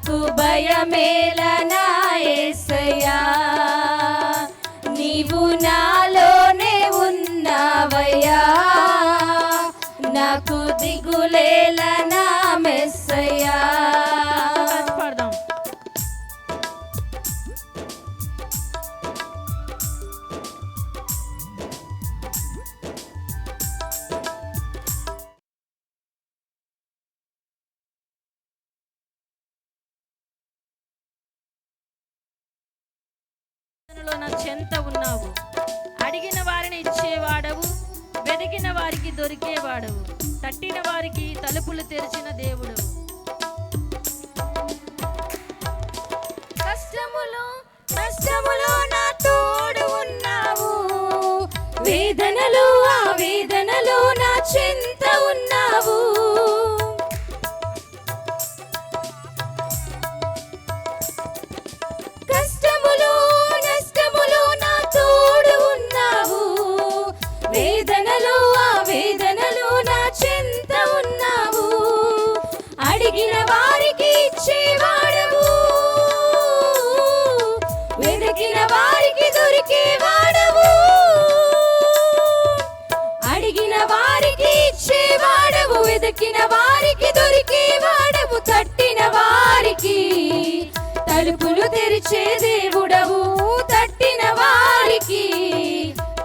నాకు భయమేలనా యేసయ్యా, నీవు నాలోనే ఉన్నావయ్యా, నాకు దిగులేలనా మెస్సయ్యా. పాడదాం. నా చెంత ఉన్నావు, అడిగిన వారిని ఇచ్చేవాడవు, వెతికిన వారికి దొరికేవాడవు, తట్టిన వారికి తలుపులు తెరిచిన దేవుడు. కష్టములో నా తోడు ఉన్నావు, వేదనలో ఆ వేదనలో నా చెంత ఉన్నావు. కష్టములో నష్టములో నా తోడు ఉన్నావు, వేదనలో ఆ వేదనలో నా చెంత ఉన్నావు. అడిగిన వారికి ఇచ్చేవాడవు, వెతికిన వారికి దొరికేవాడవు. అడిగిన వారికి ఇచ్చేవాడవు, వెతికిన వారికి దొరికేవాడవు, తట్టిన వారికి తలుపులు తెరిచే దేవుడవు, తట్టిన వారికి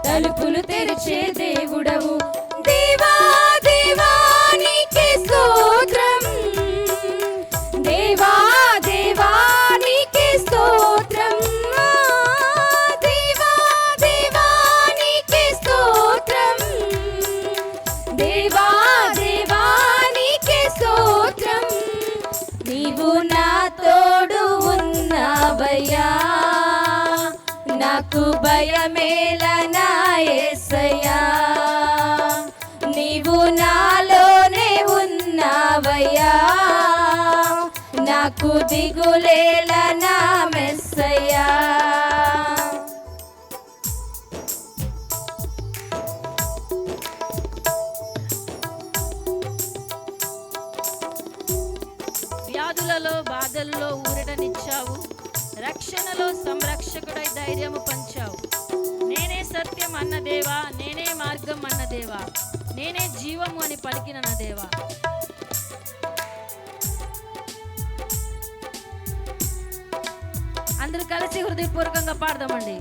తలుపులు తెరిచే దేవుడవు. దేవా దేవా నీకే స్తోత్రం, దేవా దేవా నీకే స్తోత్రం, దేవా దేవా నీకే స్తోత్రం, దేవా దేవా నీకే స్తోత్రం. నీవు నా తోడు ఉన్నావయ్యా, నాకు భయమేలనా యేసయ్యా, నీవు నాలోనే ఉన్నావయ్యా, నాకు దిగులేలనా మెస్సయ్యా. వ్యాధులలో బాధల్లో ఊరటనిచ్చావు, రక్షణలో సంరక్షకుడై ధైర్యము పంచావు. నేనే సత్యం అన్న దేవా, నేనే మార్గం అన్న దేవా, నేనే జీవము అని పలికిన నా దేవా. అందరూ కలిసి హృదయపూర్వకంగా పాడదామండి.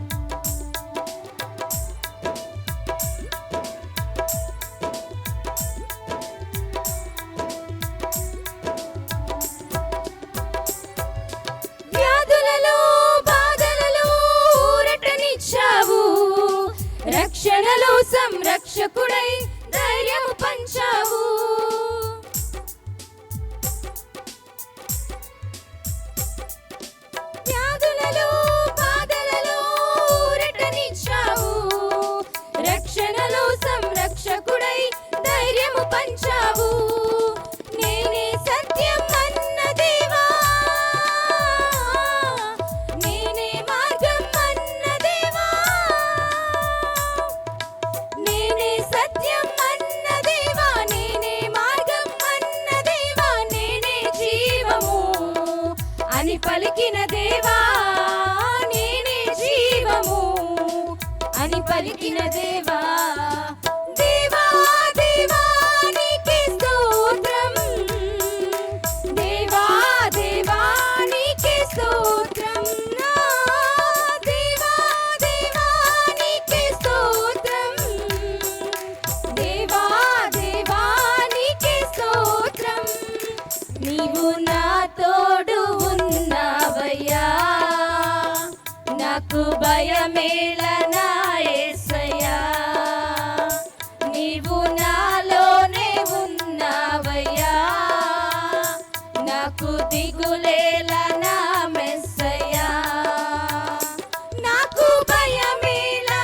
వ్యాధులలో బాధలలో ఊరటనిచ్చావు, రక్షణలో సంరక్షకుడై ధైర్యము పంచావు. వ్యాధులలో బాధలలో ఊరటనిచ్చావు, రక్షణలో సంరక్షకుడై ధైర్యము పంచావు. నేనే సత్యం అన్న దేవా, నేనే మార్గం అన్న దేవా, నేనే సత్యం అన్న దేవా, నేనే మార్గం అన్న దేవా, నేనే జీవము అని పలికిన దేవా, నేనే జీవము అని పలికిన దేవా. దేవా దేవా నీకే స్తోత్రం, దేవా దేవా నీకే స్తోత్రం, దేవా దేవా నీకే స్తోత్రం, దేవా దేవా నీకే స్తోత్రం. నీవు నా తోడు ఉన్నావయ్యా, నాకు భయమేలనా యేసయ్యా, నీవు నాలోనే ఉన్నావయ్యా, నాకు దిగులేలనా మెస్సయ్యా. నాకు భయమేలా,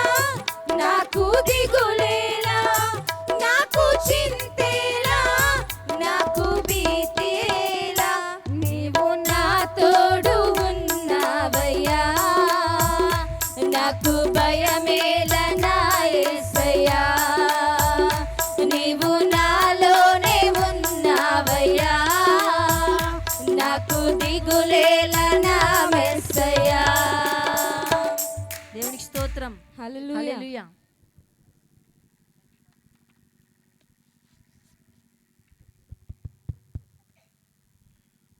నాకు దిగులేలా, నాకు చింతేలా, నాకు భీతిలా, నీవు నా తోడు ఉన్నావయ్యా, నాకు భయమేలనా యేసయ్యా, నీవు నాలోనే ఉన్నావయ్యా, నాకు నాకు దిగులేలా నా మెస్సయ్యా. దేవునికి స్తోత్రం. హల్లెలూయా. హల్లెలూయా.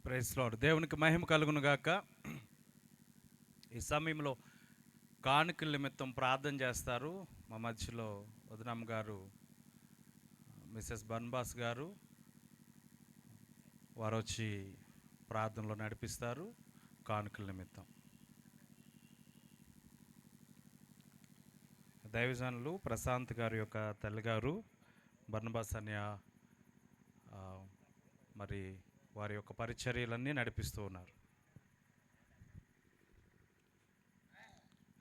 Praise Lord. దేవునికి మహిమ కలుగును గాక. ఈ సమయంలో కానుకల నిమిత్తం ప్రార్థన చేస్తారు మా మధ్యలో వదనమ్మ గారు, మిసెస్ బన్బాస్ గారు. వారు వచ్చి ప్రార్థనలో నడిపిస్తారు కానుకల నిమిత్తం. దైవజనులు ప్రశాంత్ గారి యొక్క తల్లిగారు బర్నబాస్ అన్య మరి వారి యొక్క పరిచర్యలన్నీ నడిపిస్తూ ఉన్నారు.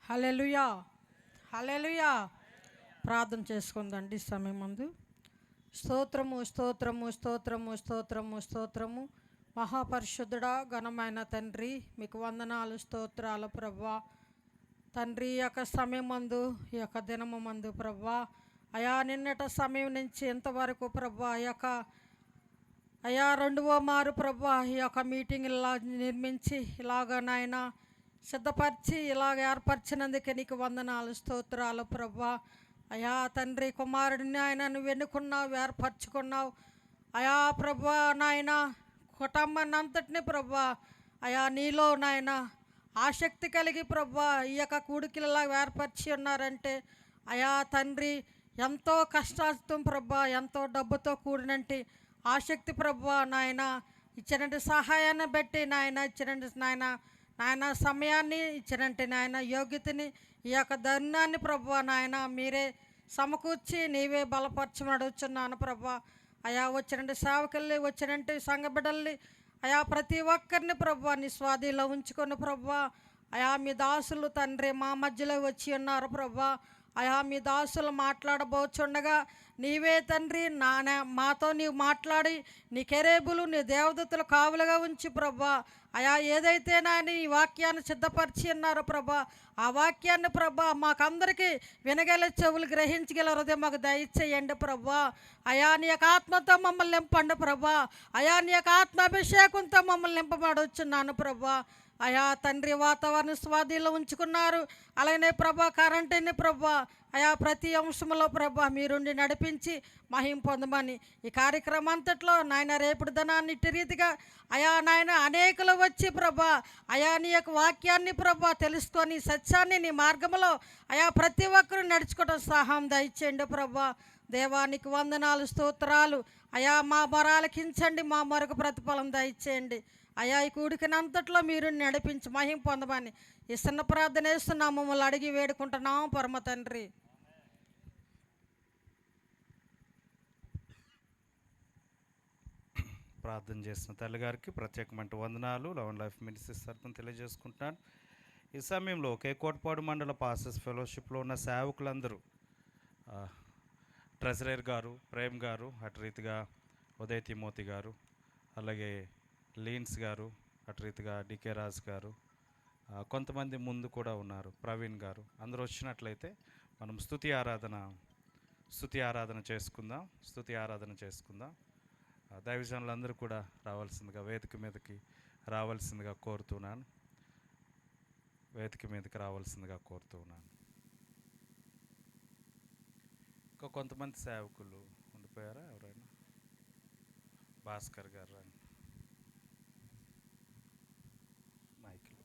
హల్లెలూయా, హల్లెలూయా. ప్రార్థన చేసుకుందండి సమయం ముందు. స్తోత్రము స్తోత్రము స్తోత్రము స్తోత్రము స్తోత్రము. మహాపరిశుద్ధుడా, ఘనమైన తండ్రి, మీకు వందనాలు స్తోత్రాలు ప్రభా. తండ్రి, ఈ యొక్క సమయం మందు, ఈ యొక్క దినము మందు ప్రభా, అయా నిన్నట సమయం నుంచి ఇంతవరకు ప్రభా, ఈ యొక్క అయా రెండవ మారు ప్రభా ఈ యొక్క మీటింగ్ ఇలా నిర్మించి ఇలాగ నాయన సిద్ధపరిచి ఇలాగ ఏర్పరిచినందుకే నీకు వందనాలు స్తోత్రాలు ప్రభా. అయా తండ్రి, కుమారుడిని ఆయన నువ్వు ఎన్నుకున్నావు, ఏర్పరచుకున్నావు అయా ప్రభా. నాయన కుటుంబాన్ని అంతటిని ప్రభా అయా నీలో నాయన ఆసక్తి కలిగి ప్రభా ఈ యొక్క కూడికిలా ఏర్పరిచి ఉన్నారంటే అయా తండ్రి ఎంతో కష్టార్థం ప్రభా, ఎంతో డబ్బుతో కూడినంటి ఆసక్తి ప్రభా నాయన ఇచ్చినట్టు సహాయాన్ని బట్టి నాయన ఇచ్చినట్టు నాయన సమయాన్ని ఇచ్చినట్టు నాయన యోగ్యతని ఈ యొక్క ధర్నాన్ని ప్రభా నాయన మీరే సమకూర్చి నీవే బలపరచమని అడుగుచున్నాను ప్రభా. అయా వచ్చినట్టు సేవకుల్ని, వచ్చినట్టు సంఘ బిడ్డల్ని అయా ప్రతి ఒక్కరిని ప్రభా నీ స్వాధీనంలో ఉంచుకొని ప్రభా. అయా మీ దాసులు తండ్రి మా మధ్యలో వచ్చి ఉన్నారు ప్రభా. అయా మీ దాసులు మాట్లాడబోచుండగా నీవే తండ్రి మాతో నీవు మాట్లాడి నీ కెరేబులు నీ దేవదత్తులు కావులుగా ఉంచి ప్రభా. అయా ఏదైతే నీ వాక్యాన్ని సిద్ధపరిచి ఉన్నారో ప్రభా, ఆ వాక్యాన్ని ప్రభా మాకందరికీ వినగల చెవులు గ్రహించగల హృదయం మాకు దయచేయండి ప్రభా. అయా నీ యొక్క ఆత్మతో మమ్మల్ని నింపండి ప్రభా. అయా నీ యొక్క ఆత్మాభిషేకంతో మమ్మల్ని నింపబడొచ్చున్నాను ప్రభా. అయా తండ్రి వాతావరణ స్వాధీనంలో ఉంచుకున్నారు. అలాగే ప్రభా కరెంటుని ప్రభా అయా ప్రతి అంశంలో ప్రభా మీరుండి నడిపించి మహిమ పొందమని ఈ కార్యక్రమం అంతట్లో నాయన రేపుడు ధనాన్ని ఇట్టి రీతిగా అయా నాయన అనేకులు వచ్చి ప్రభా అయా నీ యొక్క వాక్యాన్ని ప్రభా తెలుసుకొని సత్యాన్ని నీ మార్గంలో అయా ప్రతి ఒక్కరూ నడుచుకోవడం సహాయం దయచేయండి ప్రభా. దేవానికి వందనాలు స్తోత్రాలు. అయా మా మొరాలకించండి, మా మరొక ప్రతిఫలం దయచేయండి. అయా ఈ కూడికని అంతట్లో మీరు నడిపించి మహిమ పొందమని ఈ చిన్న ప్రార్థన వేస్తున్నాం, మమ్మల్ని అడిగి వేడుకుంటున్నాం పరమ తండ్రి. ప్రార్థన చేసిన తల్లిగారికి ప్రత్యేకమైన వందనాలు లవన్ లైఫ్ మినిస్ట్రీస్ తరఫున తెలియజేసుకుంటున్నాను. ఈ సమయంలో కేకోటపాడు మండల పాస్టర్స్ ఫెలోషిప్లో ఉన్న సేవకులందరూ ట్రెజరర్ గారు, ప్రేమ్ గారు, అటు రీతిగా ఉదయ్ తిమోతి గారు, అలాగే లీన్స్ గారు, అటు రీతిగా డికే రాజ్ గారు, కొంతమంది ముందు కూడా ఉన్నారు, ప్రవీణ్ గారు, అందరూ వచ్చినట్లయితే మనం స్తుతి ఆరాధన చేసుకుందాం. దైవజనులందరూ కూడా రావాల్సిందిగా వేదిక మీదకి రావాల్సిందిగా కోరుతున్నాను. ఇంకా కొంతమంది సేవకులు ఉండిపోయారా? ఎవరైనా? భాస్కర్ గారు రండి. మైకిల్.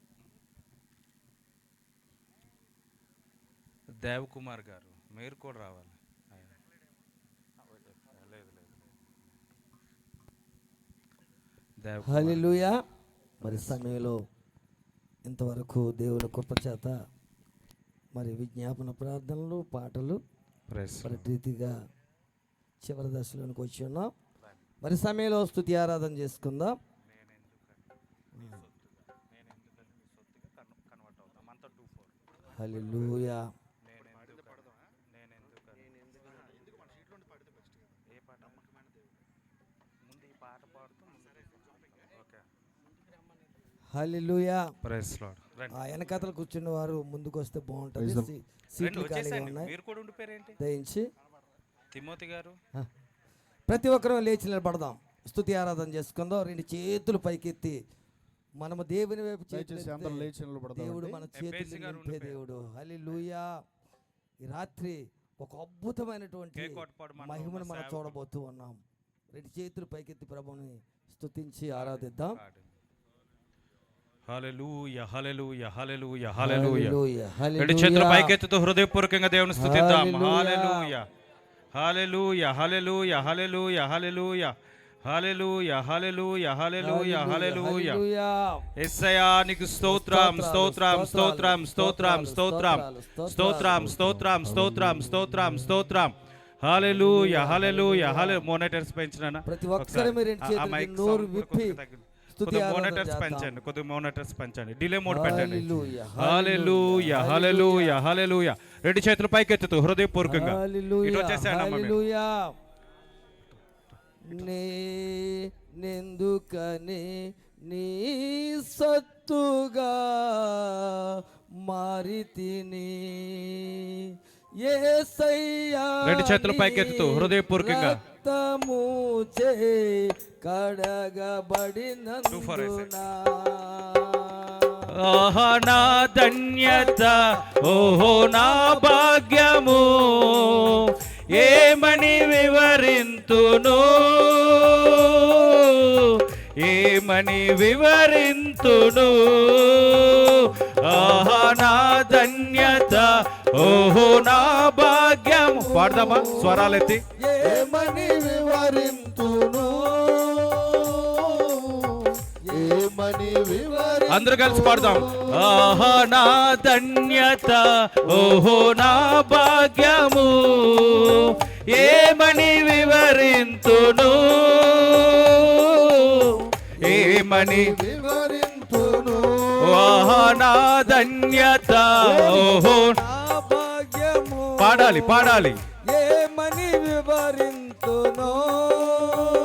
దేవకుమార్ గారు మీరు కూడా రావాలి. హల్లెలూయా. మరి సమయంలో ఇంతవరకు దేవుని కృప చేత మరి విజ్ఞాపన ప్రార్థనలు, పాటలు మరి రీతిగా చివరి దశలోనికి వచ్చి ఉన్నాం. మరి సమయంలో స్తుతి ఆరాధన చేసుకుందాం. హల్లెలూయా. హల్లెలూయా. Praise Lord. వెనకాతలు కూర్చున్న వారు ముందుకు వస్తే బాగుంటుంది. సీట్లు ఖాళీగా ఉన్నాయి. మీరు కూడా ఉండిపోయారేంటి? దయించి తిమోతి గారు ప్రతి ఒక్కరూ లేచి నిలబడదాం, స్తుతి ఆరాధన చేసుకుందాం. రెండు చేతులు పైకెత్తి మనము దేవుని వైపు దయచేసి అందరూ చేతులెత్తి లేచి నిలబడదాం. దేవుడు మన చేతులు బేసిక్గా నింపే ఉండిపోయారు. దేవుడు. హల్లెలూయా. ఈ రాత్రి ఒక అద్భుతమైనటువంటి కేక్ కొట్టపాడు మనలో మహిమను ఉన్న మనం సేవకుడు. చూడబోతూ ఉన్నాం. రెండు చేతులు పైకెత్తి ప్రభువుని స్తుతించి ఆరాధిద్దాం. హల్లెలూయా హల్లెలూయా హల్లెలూయా హల్లెలూయా. హల్లెలూయా, రెండు చేతుల హల్లెలూయా. పైకెత్తుతూ హృదయపూర్వకంగా దేవుని స్తుతిద్దాం. హల్లెలూయా. హల్లెలూయా హల్లెలూయా హల్లెలూయా హల్లెలూయా హల్లెలూయా హల్లెలూయా హల్లెలూయా హల్లెలూయా హల్లెలూయా. యేసయ్యా నీకు స్తోత్రం స్తోత్రం స్తోత్రం స్తోత్రం స్తోత్రం స్తోత్రం స్తోత్రం స్తోత్రం స్తోత్రం స్తోత్రం. హల్లెలూయా హల్లెలూయా హల్లెలూయా. మోనిటర్స్ పెంచినానా? ప్రతి ఒక్కరు మీరు రెండు చేతులు నోరు విప్పి స్తుతి ఆరాధన మోనిటర్స్ చేద్దాం. పెంచండి, కొద్దిగా మోనిటర్స్ పెంచండి, డిలే మోడ్ పెట్టండి. హల్లెలూయా, హల్లెలూయా హల్లెలూయా హల్లెలూయా. రెండు చేతులు పైకెత్తుతూ హృదయపూర్వకంగా హల్లెలూయా, ఇటు వచ్చేసాను అమ్మ మీరు. హల్లెలూయా. నెందుకని నీ సత్తుగా మారితిని యేసయ్యా. రెండు చేతులు పైకెత్తుతూ హృదయపూర్వకంగా. రక్తము చే 2 4 కడగబడినందున ఆహా నా ధన్యత, ఓహో నా భాగ్యము, ఏమని వివరింతును, ఏమని వివరింతును. ఆహా నా ధన్యత, ఓహో నా భాగ్యము. పాడదామా స్వరాలెత్తి? ఏమని వివరింతును, ఏమని వివరి. అందరూ కలిసి పాడదాం. ఆహా నా ధన్యత, ఓహో నా భాగ్యము, ఏమని వివరింతును, ఏమని వివరింతును. ఆహా నా ధన్యత, ఓహో నా భాగ్యము. పాడాలి పాడాలి. ఏమని వివరింతును.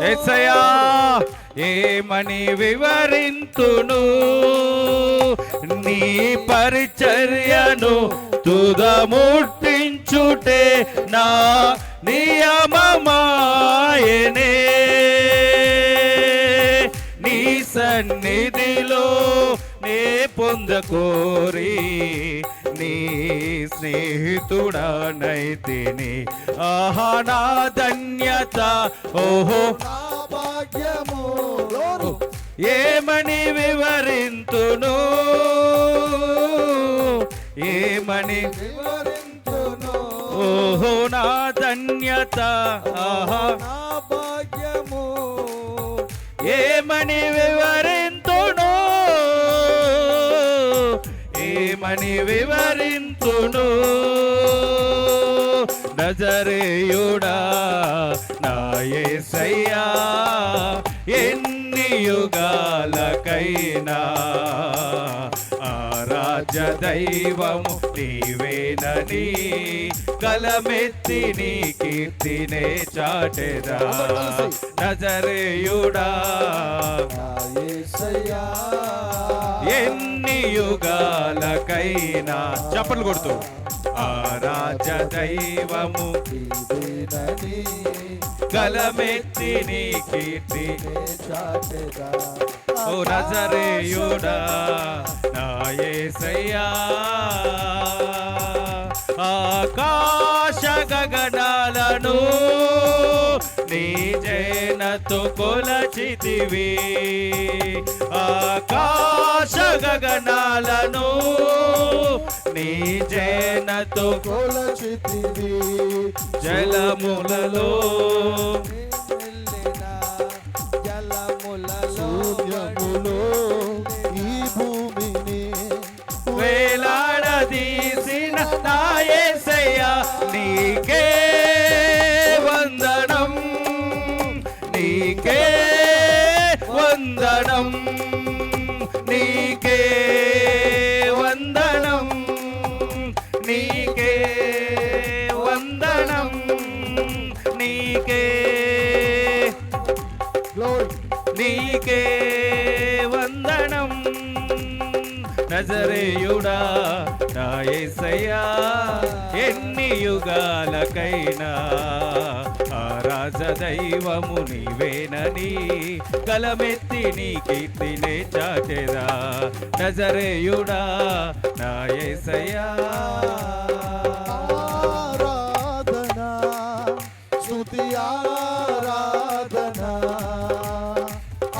యేసయ్యా ఏమని వివరింతును, నీ పరిచర్యను తుదముట్టించుటే నా నియమమాయనే. నీ సన్నిధిలో నే పొందకోరి నీ స్నేహితుడనైతిని. ఆహా నా ధన్యత, ఓహో నా భాగ్యము. ఏమని వివరింతును, ఏమని వివరింతును. ఓహో నా ధన్యత, ఆహా నా భాగ్యము. ఏమని వివరింతును, ఏమని వివరింతును. నజరేయుడా నా యేసయ్యా, ఎన్ని యుగాలకైనా ఆరాధ్య దైవము నీవేనని కలమెత్తి నీ కీర్తినే చాటెదా. నజరేయుడా నా యేసయ్యా, ఎన్ని యుగాలకైనా చప్పట్లు కొడుతూ ఆరాధ్య దైవము నీవేనని కలమెత్తి నీ కీర్తి. చాటెదా. ఓ నజరేయుడా నా యేసయ్యా, ఆకాశ గగనాలను నీ జనతో కొలచితివి. ఆకాశ గగనాలను నీ జనతో కొలచితివి. జలములలో వెళ్ళిన జలములలో శూన్యములో ఈ భూమిని వేలాడదీసిన నా యేసయ్యా, నీకే వందనం, నీకే వందనం, నీకే వందనం, నీకే వందనం, నీకే నీకే వందనం. నజరేయుడా నా యేసయ్యా, ఎన్ని యుగాలకైనా ఆరాధ్య రాజదైవము నీవేనని గలమెత్తి నీ కీర్తినే చాటెదా నజరేయుడా నా యేసయ్యా ఆరాధనా స్తుతి ఆరాధనా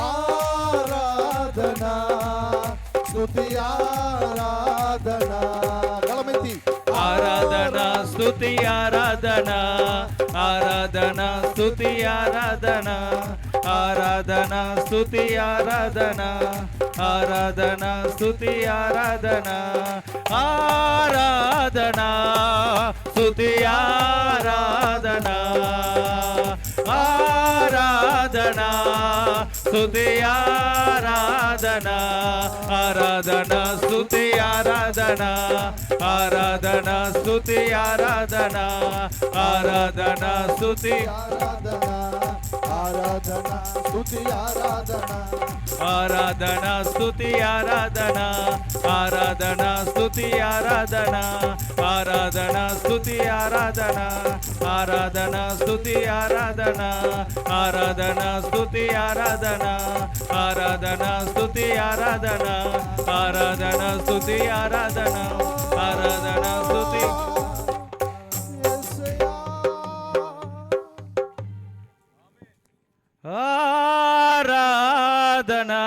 ఆరాధనా స్తుతి ఆరాధనా గలమెత్తి ఆరాధనా స్తుతి ఆరాధనా ఆరాధనా స్తుతి ఆరాధనా ఆరాధనా స్తుతి ఆరాధనా ఆరాధనా స్తుతి ఆరాధనా ఆరాధనా స్తుతి ఆరాధనా ఆరాధనా స్తుతి ఆరాధనా ఆరాధనా స్తుతి ఆరాధనా ఆరాధనా స్తుతి ఆరాధనా ఆరాధనా స్తుతి ఆరాధనా ఆరాధనా స్తుతి ఆరాధనా ఆరాధనా స్తుతి ఆరాధనా ఆరాధనా స్తుతి ఆరాధనా ఆరాధనా స్తుతి ఆరాధనా ఆరాధనా స్తుతి ఆరాధనా ఆరాధనా స్తుతి ఆరాధనా ఆరాధనా స్తుతి ఆరాధనా ఆరాధనా స్తుతి ఆరాధనా ఆరాధనా స్తుతి ఆరాధనా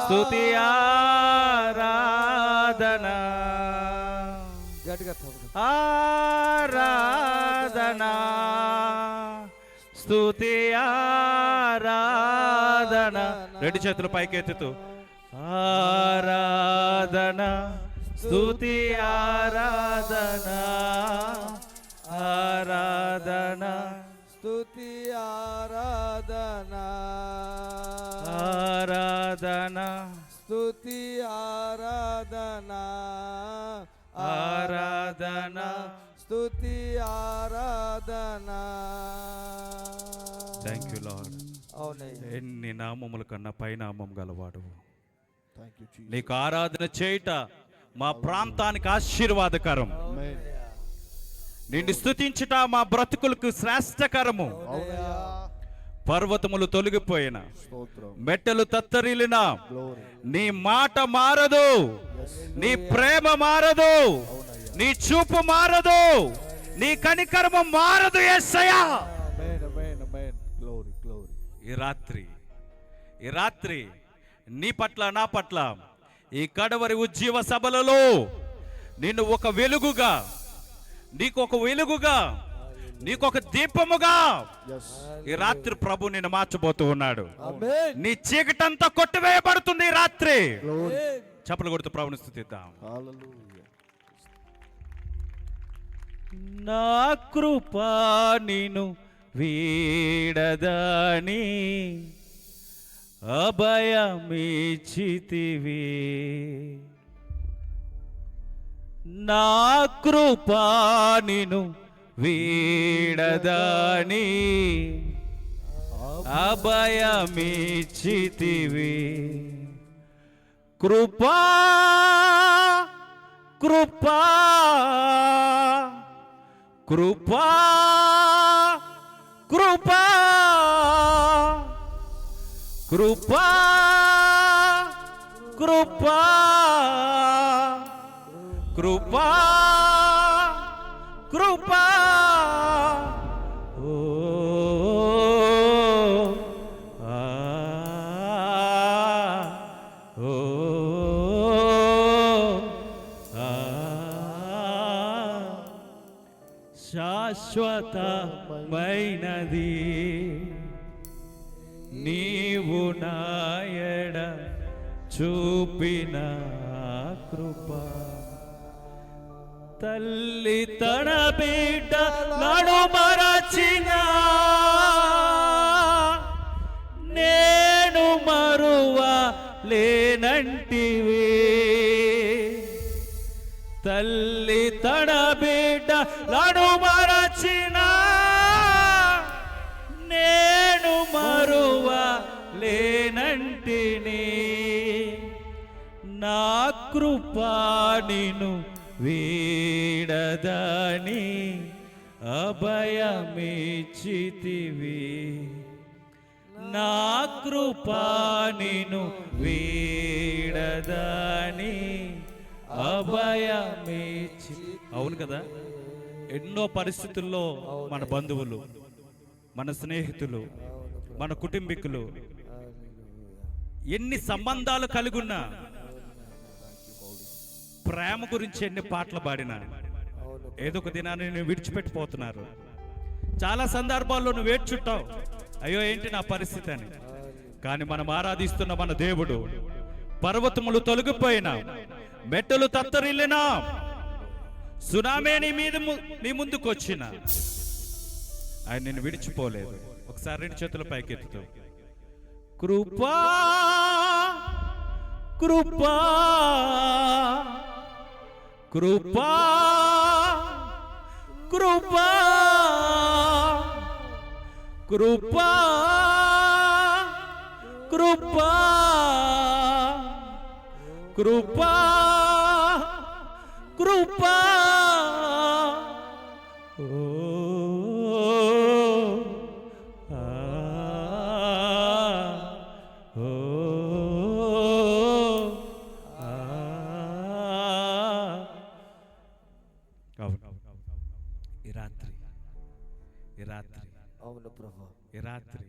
స్తుతి ఆరాధనా గట్టిగా ఆరాధనా స్తుతి ఆరాధనా రెండు చేతులు పైకెత్తుతూ ఆరాధనా స్తుతి ఆరాధనా ఆరాధనా స్తుతి ఆరాధనా ఆరాధనా స్తుతి ఆరాధనా ఆరాధనా స్తుతి ఆరాధనా. Thank you lord. అవునయ్యా. ఎన్ని నామముల కన్నా పైనామం గలవాడు. Thank you Jesus. నీకు ఆరాధన చేయుట మా ప్రాంతానికి ఆశీర్వాదకరం. నిన్ను స్తుతించుట మా బ్రతుకులకు శ్రేష్టకరము. పర్వతములు తొలగిపోయిన మెట్టలు తత్తరిలిన నీ మాట మారదు, నీ ప్రేమ మారదు, నీ చూపు మారదు, నీ కనికరము మారదు యేసయ్యా. ఈ రాత్రి నీ పట్ల నా పట్ల ఈ కడవరి ఉజ్జీవ సభలలో నిన్ను ఒక వెలుగుగా, నీకు ఒక వెలుగుగా, నీకు ఒక దీపముగా ఈ రాత్రి ప్రభు నిన్ను మార్చబోతూ ఉన్నాడు. నీ చీకటంతా కొట్టివేయబడుతుంది ఈ రాత్రి. చప్పలు కొడుతూ ప్రభుని స్తుతిద్దాం. నా కృపా నిన్ను వీడదని అభయమిచ్చితివి, నా కృపా నిన్ను వీడదని అభయమిచ్చితివి. కృపా కృపా కృపా కృపా కృపా కృపా కృపా కృపా ఓ ఆ ఓ ఆ శాశ్వతమైనది నీవు నాయడ చూపిన కృప. తల్లి తన బిడ్డ నడుమరచిన నేను మరువా లేనంటివి. తల్లి తన బిడ్డ నడుమరచిన నేను మరువా లేనంటిని. నా కృపా నిన్ను వీడదని అభయమిచ్చితివి, నా కృపా నిను వీడదని అభయమిచ్చి. అవును కదా, ఎన్నో పరిస్థితుల్లో మన బంధువులు, మన స్నేహితులు, మన కుటుంబీకులు, ఎన్ని సంబంధాలు కలిగి ఉన్నా, ప్రేమ గురించి ఎన్ని పాటలు పాడినా ఏదో ఒక దినాన్ని నేను విడిచిపెట్టిపోతున్నారు. చాలా సందర్భాల్లో నువ్వు ఏడ్చుంటావు, అయ్యో ఏంటి నా పరిస్థితి అని. కానీ మనం ఆరాధిస్తున్న మన దేవుడు, పర్వతములు తొలగిపోయినా, మెట్టలు తత్తరిల్లినా, సునామీ నీ ముందుకు వచ్చిన ఆయన నిన్ను విడిచిపోలేదు. ఒకసారి రెండు చేతుల పైకెత్తుతూ కృపా కృపా కృపా కృపా కృపా కృపా కృపా కృపా ఓ ఆ ఓ ఆ. ఈ రాత్రి అవును ప్రభు, ఈ రాత్రి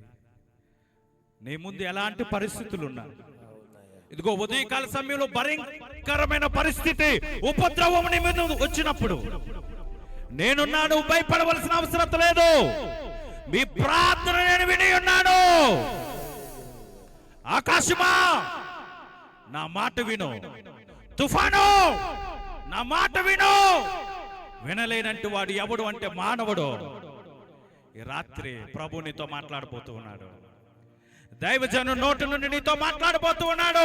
నీ ముందు ఎలాంటి పరిస్థితులు ఉన్నా, ఇదిగో ఉదయకాల సమయంలో భయంకరమైన పరిస్థితి, ఉపద్రవం నీ మీద వచ్చినప్పుడు నేనున్నాను, భయపడవలసిన అవసరం లేదు. మీ ప్రార్థన నేను విని ఉన్నాను. ఆకాశమా నా మాట విను, తుఫాను నా మాట విను. వినలేనంటే వాడు ఎవడు అంటే మానవుడు. ఈ రాత్రి ప్రభు నీతో మాట్లాడబోతూ ఉన్నాడు. దైవజను నోటి నుండి నీతో మాట్లాడబోతూ ఉన్నాడు.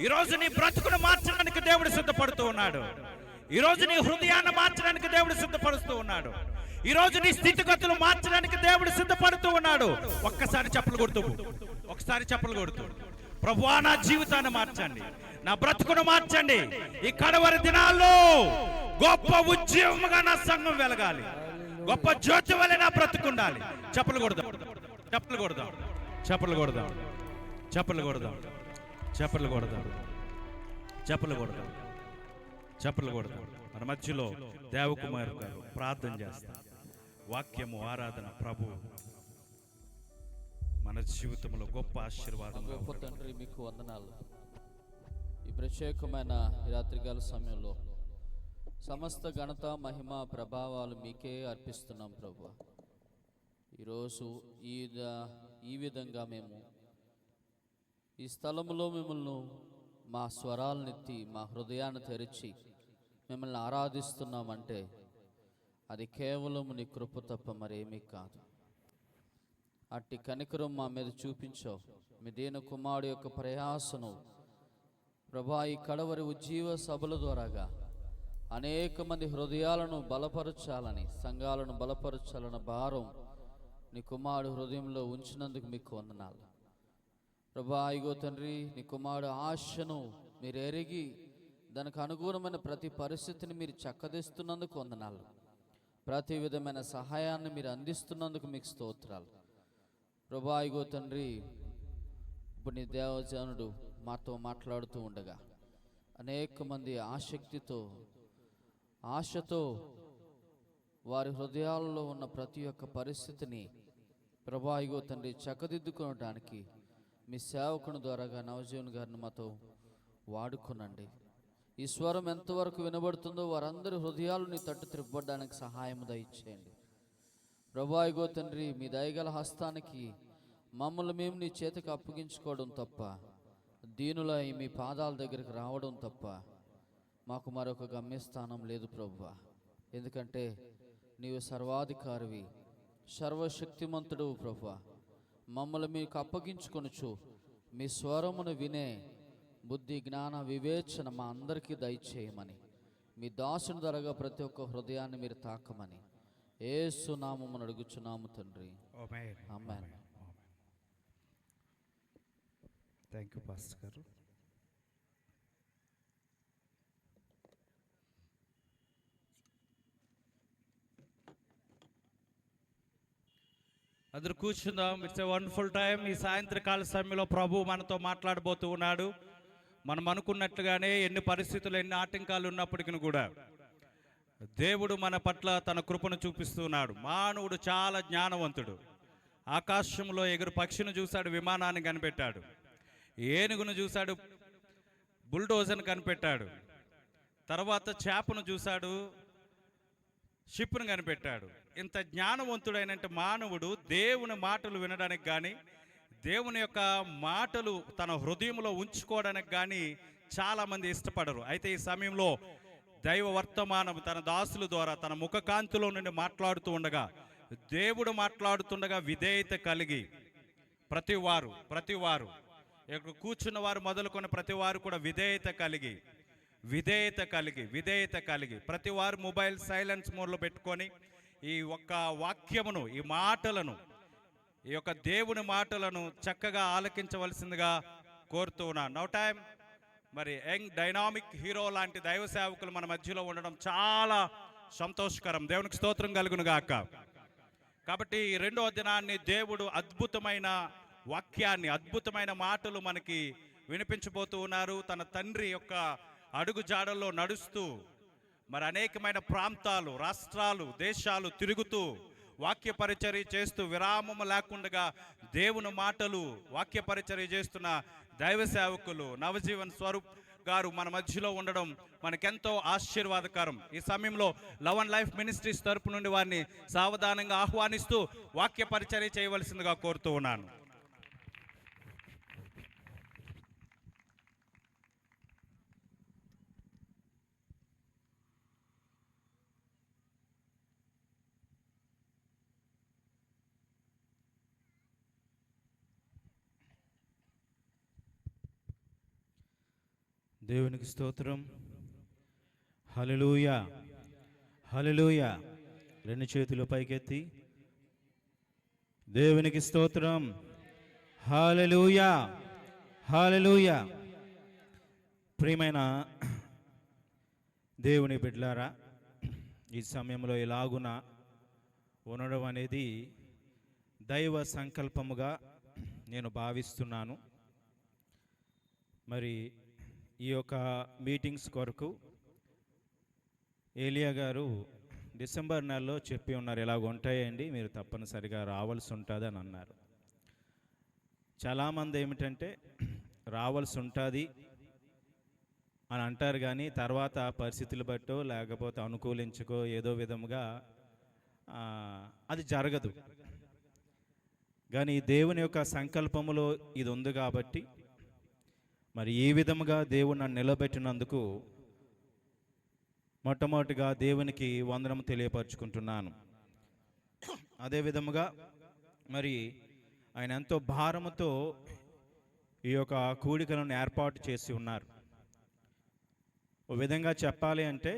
ఈరోజు నీ బ్రతుకును మార్చడానికి దేవుడు సిద్ధపడుతూ ఉన్నాడు. ఈరోజు నీ హృదయాన్ని మార్చడానికి దేవుడు సిద్ధపడుతూ ఉన్నాడు. ఈరోజు నీ స్థితిగతులు మార్చడానికి దేవుడు సిద్ధపడుతూ ఉన్నాడు. ఒక్కసారి చప్పలు కొడుతూ, ఒకసారి చప్పలు కొడుతూ, ప్రభువా నా జీవితాన్ని మార్చండి, నా బ్రతుకును మార్చండి. ఈ కడవరి దినాల్లో గొప్ప ఉద్యమంగా నా సంఘం వెలగాలి, గొప్ప జ్యోతి వలె నా బ్రతుకుండాలి. చప్పలు కొడదాం, చప్పలు కొడదాం, చప్పలు కొడదాం, చప్పలు కొడదాం, చప్పలు కొడదాం, చప్పలు కొడదాం, చప్పలు కొడదాం. మన మధ్యలో దేవకుమార్ గారు ప్రార్థన చేస్తారు. వాక్యము, ఆరాధన ప్రభు మన జీవితంలో గొప్ప ఆశీర్వాదం. గొప్ప తండ్రి మీకు వందనాలు. ఈ ప్రత్యేకమైన రాత్రికాల సమయంలో సమస్త ఘనత, మహిమ, ప్రభావాలు మీకే అర్పిస్తున్నాం ప్రభు. ఈరోజు ఈ విధంగా మేము ఈ స్థలంలో మిమ్మల్ని మా స్వరాలనెత్తి మా హృదయాన్ని తెరిచి మిమ్మల్ని ఆరాధిస్తున్నామంటే అది కేవలం నీ కృప తప్ప మరేమీ కాదు. అట్టి కనికరం మా మీద చూపించావు. మీ దీన కుమారుడు యొక్క ప్రయాసను ప్రభా ఈ కడవరి ఉజ్జీవ సభల ద్వారాగా అనేక మంది హృదయాలను బలపరచాలని, సంఘాలను బలపరచాలన్న భారం నీ కుమారుడు హృదయంలో ఉంచినందుకు మీకు వందనాలు ప్రభా. ఇగో తండ్రి, నీ కుమారుడు ఆశను మీరు ఎరిగి దానికి అనుగుణమైన ప్రతి పరిస్థితిని మీరు చక్కదిస్తున్నందుకు వందనాలు. ప్రతి విధమైన సహాయాన్ని మీరు అందిస్తున్నందుకు మీకు స్తోత్రాలు ప్రభా. ఇగో తండ్రి, ఇప్పుడు నీ దేవజనుడు మాతో మాట్లాడుతూ ఉండగా అనేక మంది ఆశతో వారి హృదయాల్లో ఉన్న ప్రతి ఒక్క పరిస్థితిని ప్రభా ఇగో తండ్రి చక్కదిద్దుకోవడానికి మీ సేవకుని ద్వారాగా నవజీవన్ గారిని మాతో వాడుకునండి. ఈ స్వరం ఎంతవరకు వినబడుతుందో వారందరి హృదయాలు నీ తట్టు త్రిప్పడానికి సహాయం దయచేయండి ప్రభా. ఇగో తండ్రి, మీ దయగల హస్తానికి మమ్మల్ని మేము నీ చేతికి అప్పగించుకోవడం తప్ప, దీనులై మీ పాదాల దగ్గరికి రావడం తప్ప మాకు మరొక గమ్యస్థానం లేదు ప్రభువా. ఎందుకంటే నీవు సర్వాధికారివి, సర్వశక్తిమంతుడు ప్రభువా. మమ్మల్ని మీకు అప్పగించుకొనుచు మీ స్వరమును వినే బుద్ధి, జ్ఞాన, వివేచన మా అందరికీ దయచేయమని, మీ దాసుని ధరగా ప్రతి ఒక్క హృదయాన్ని మీరు తాకమని యేసు నామమున అడుగుచున్నాము తండ్రి. ఆమేన్. థ్యాంక్ యూ పాస్టర్ గారు. అందరూ కూర్చుందాం. It's a wonderful time. ఈ సాయంత్రకాల సమయంలో ప్రభు మనతో మాట్లాడబోతూ ఉన్నాడు. మనం అనుకున్నట్లుగానే ఎన్ని పరిస్థితులు, ఎన్ని ఆటంకాలు ఉన్నప్పటికీ కూడా దేవుడు మన పట్ల తన కృపను చూపిస్తున్నాడు. మానవుడు చాలా జ్ఞానవంతుడు. ఆకాశంలో ఎగురు పక్షిని చూశాడు, విమానాన్ని కనిపెట్టాడు. ఏనుగును చూశాడు, బుల్డోజర్ను కనిపెట్టాడు. తర్వాత చేపను చూశాడు, షిప్ను కనిపెట్టాడు. ఇంత జ్ఞానవంతుడైనంటే మానవుడు దేవుని మాటలు వినడానికి కానీ, దేవుని యొక్క మాటలు తన హృదయంలో ఉంచుకోవడానికి కానీ చాలామంది ఇష్టపడరు. అయితే ఈ సమయంలో దైవ వర్తమానం తన దాసుల ద్వారా తన ముఖకాంతిలో నుండి మాట్లాడుతూ ఉండగా, దేవుడు మాట్లాడుతుండగా విధేయత కలిగి ప్రతివారు ఇక్కడ కూర్చున్న వారు మొదలుకొని ప్రతి వారు కూడా విధేయత కలిగి ప్రతి వారు మొబైల్ సైలెన్స్ మోడ్లో పెట్టుకొని ఈ ఒక్క వాక్యమును, ఈ మాటలను, ఈ యొక్క దేవుని మాటలను చక్కగా ఆలకించవలసిందిగా కోరుతూ ఉన్నాను. Now time. మరి యంగ్ డైనామిక్ హీరో లాంటి దైవ సేవకులు మన మధ్యలో ఉండడం చాలా సంతోషకరం. దేవునికి స్తోత్రం కలుగును గాక. కాబట్టి ఈ రెండవ దినాన్ని దేవుడు అద్భుతమైన వాక్యాన్ని, అద్భుతమైన మాటలు మనకి వినిపించబోతూ ఉన్నారు. తన తండ్రి యొక్క అడుగు జాడల్లో నడుస్తూ మరి అనేకమైన ప్రాంతాలు, రాష్ట్రాలు, దేశాలు తిరుగుతూ వాక్య పరిచర్య చేస్తూ విరామం లేకుండా దేవుని మాటలు వాక్య పరిచర్య చేస్తున్న దైవ సేవకులు నవజీవన్ స్వరూప్ గారు మన మధ్యలో ఉండడం మనకెంతో ఆశీర్వాదకరం. ఈ సమయంలో లవ్ అండ్ లైఫ్ మినిస్ట్రీస్ తరపు నుండి వారిని సావధానంగా ఆహ్వానిస్తూ వాక్య పరిచర్య చేయవలసిందిగా కోరుతూ ఉన్నాను. దేవునికి స్తోత్రం. హల్లెలూయా, హల్లెలూయా. రెండు చేతులు పైకెత్తి దేవునికి స్తోత్రం. హల్లెలూయా, హల్లెలూయా. ప్రియమైన దేవుని బిడ్డలారా, ఈ సమయంలో ఇలాగున ఉండడం అనేది దైవ సంకల్పముగా నేను భావిస్తున్నాను. మరి ఈ యొక్క మీటింగ్స్ కొరకు ఏలియా గారు డిసెంబర్ నెలలో చెప్పి ఉన్నారు, ఇలాగ ఉంటాయండి, మీరు తప్పనిసరిగా రావాల్సి ఉంటుంది అని అన్నారు. చాలామంది ఏమిటంటే రావాల్సి ఉంటుంది అని అంటారు, కానీ తర్వాత పరిస్థితులు బట్టో లేకపోతే అనుకూలించుకో ఏదో విధముగా అది జరగదు. కానీ దేవుని యొక్క సంకల్పములో ఇది ఉంది కాబట్టి మరి ఈ విధముగా దేవుడు నన్ను నిలబెట్టినందుకు మొట్టమొదటిగా దేవునికి వందనం తెలియపరుచుకుంటున్నాను. అదే విధముగా మరి ఆయన ఎంతో భారముతో ఈ యొక్క కూడికలను ఏర్పాటు చేసి ఉన్నారు. ఓ విధంగా చెప్పాలి అంటే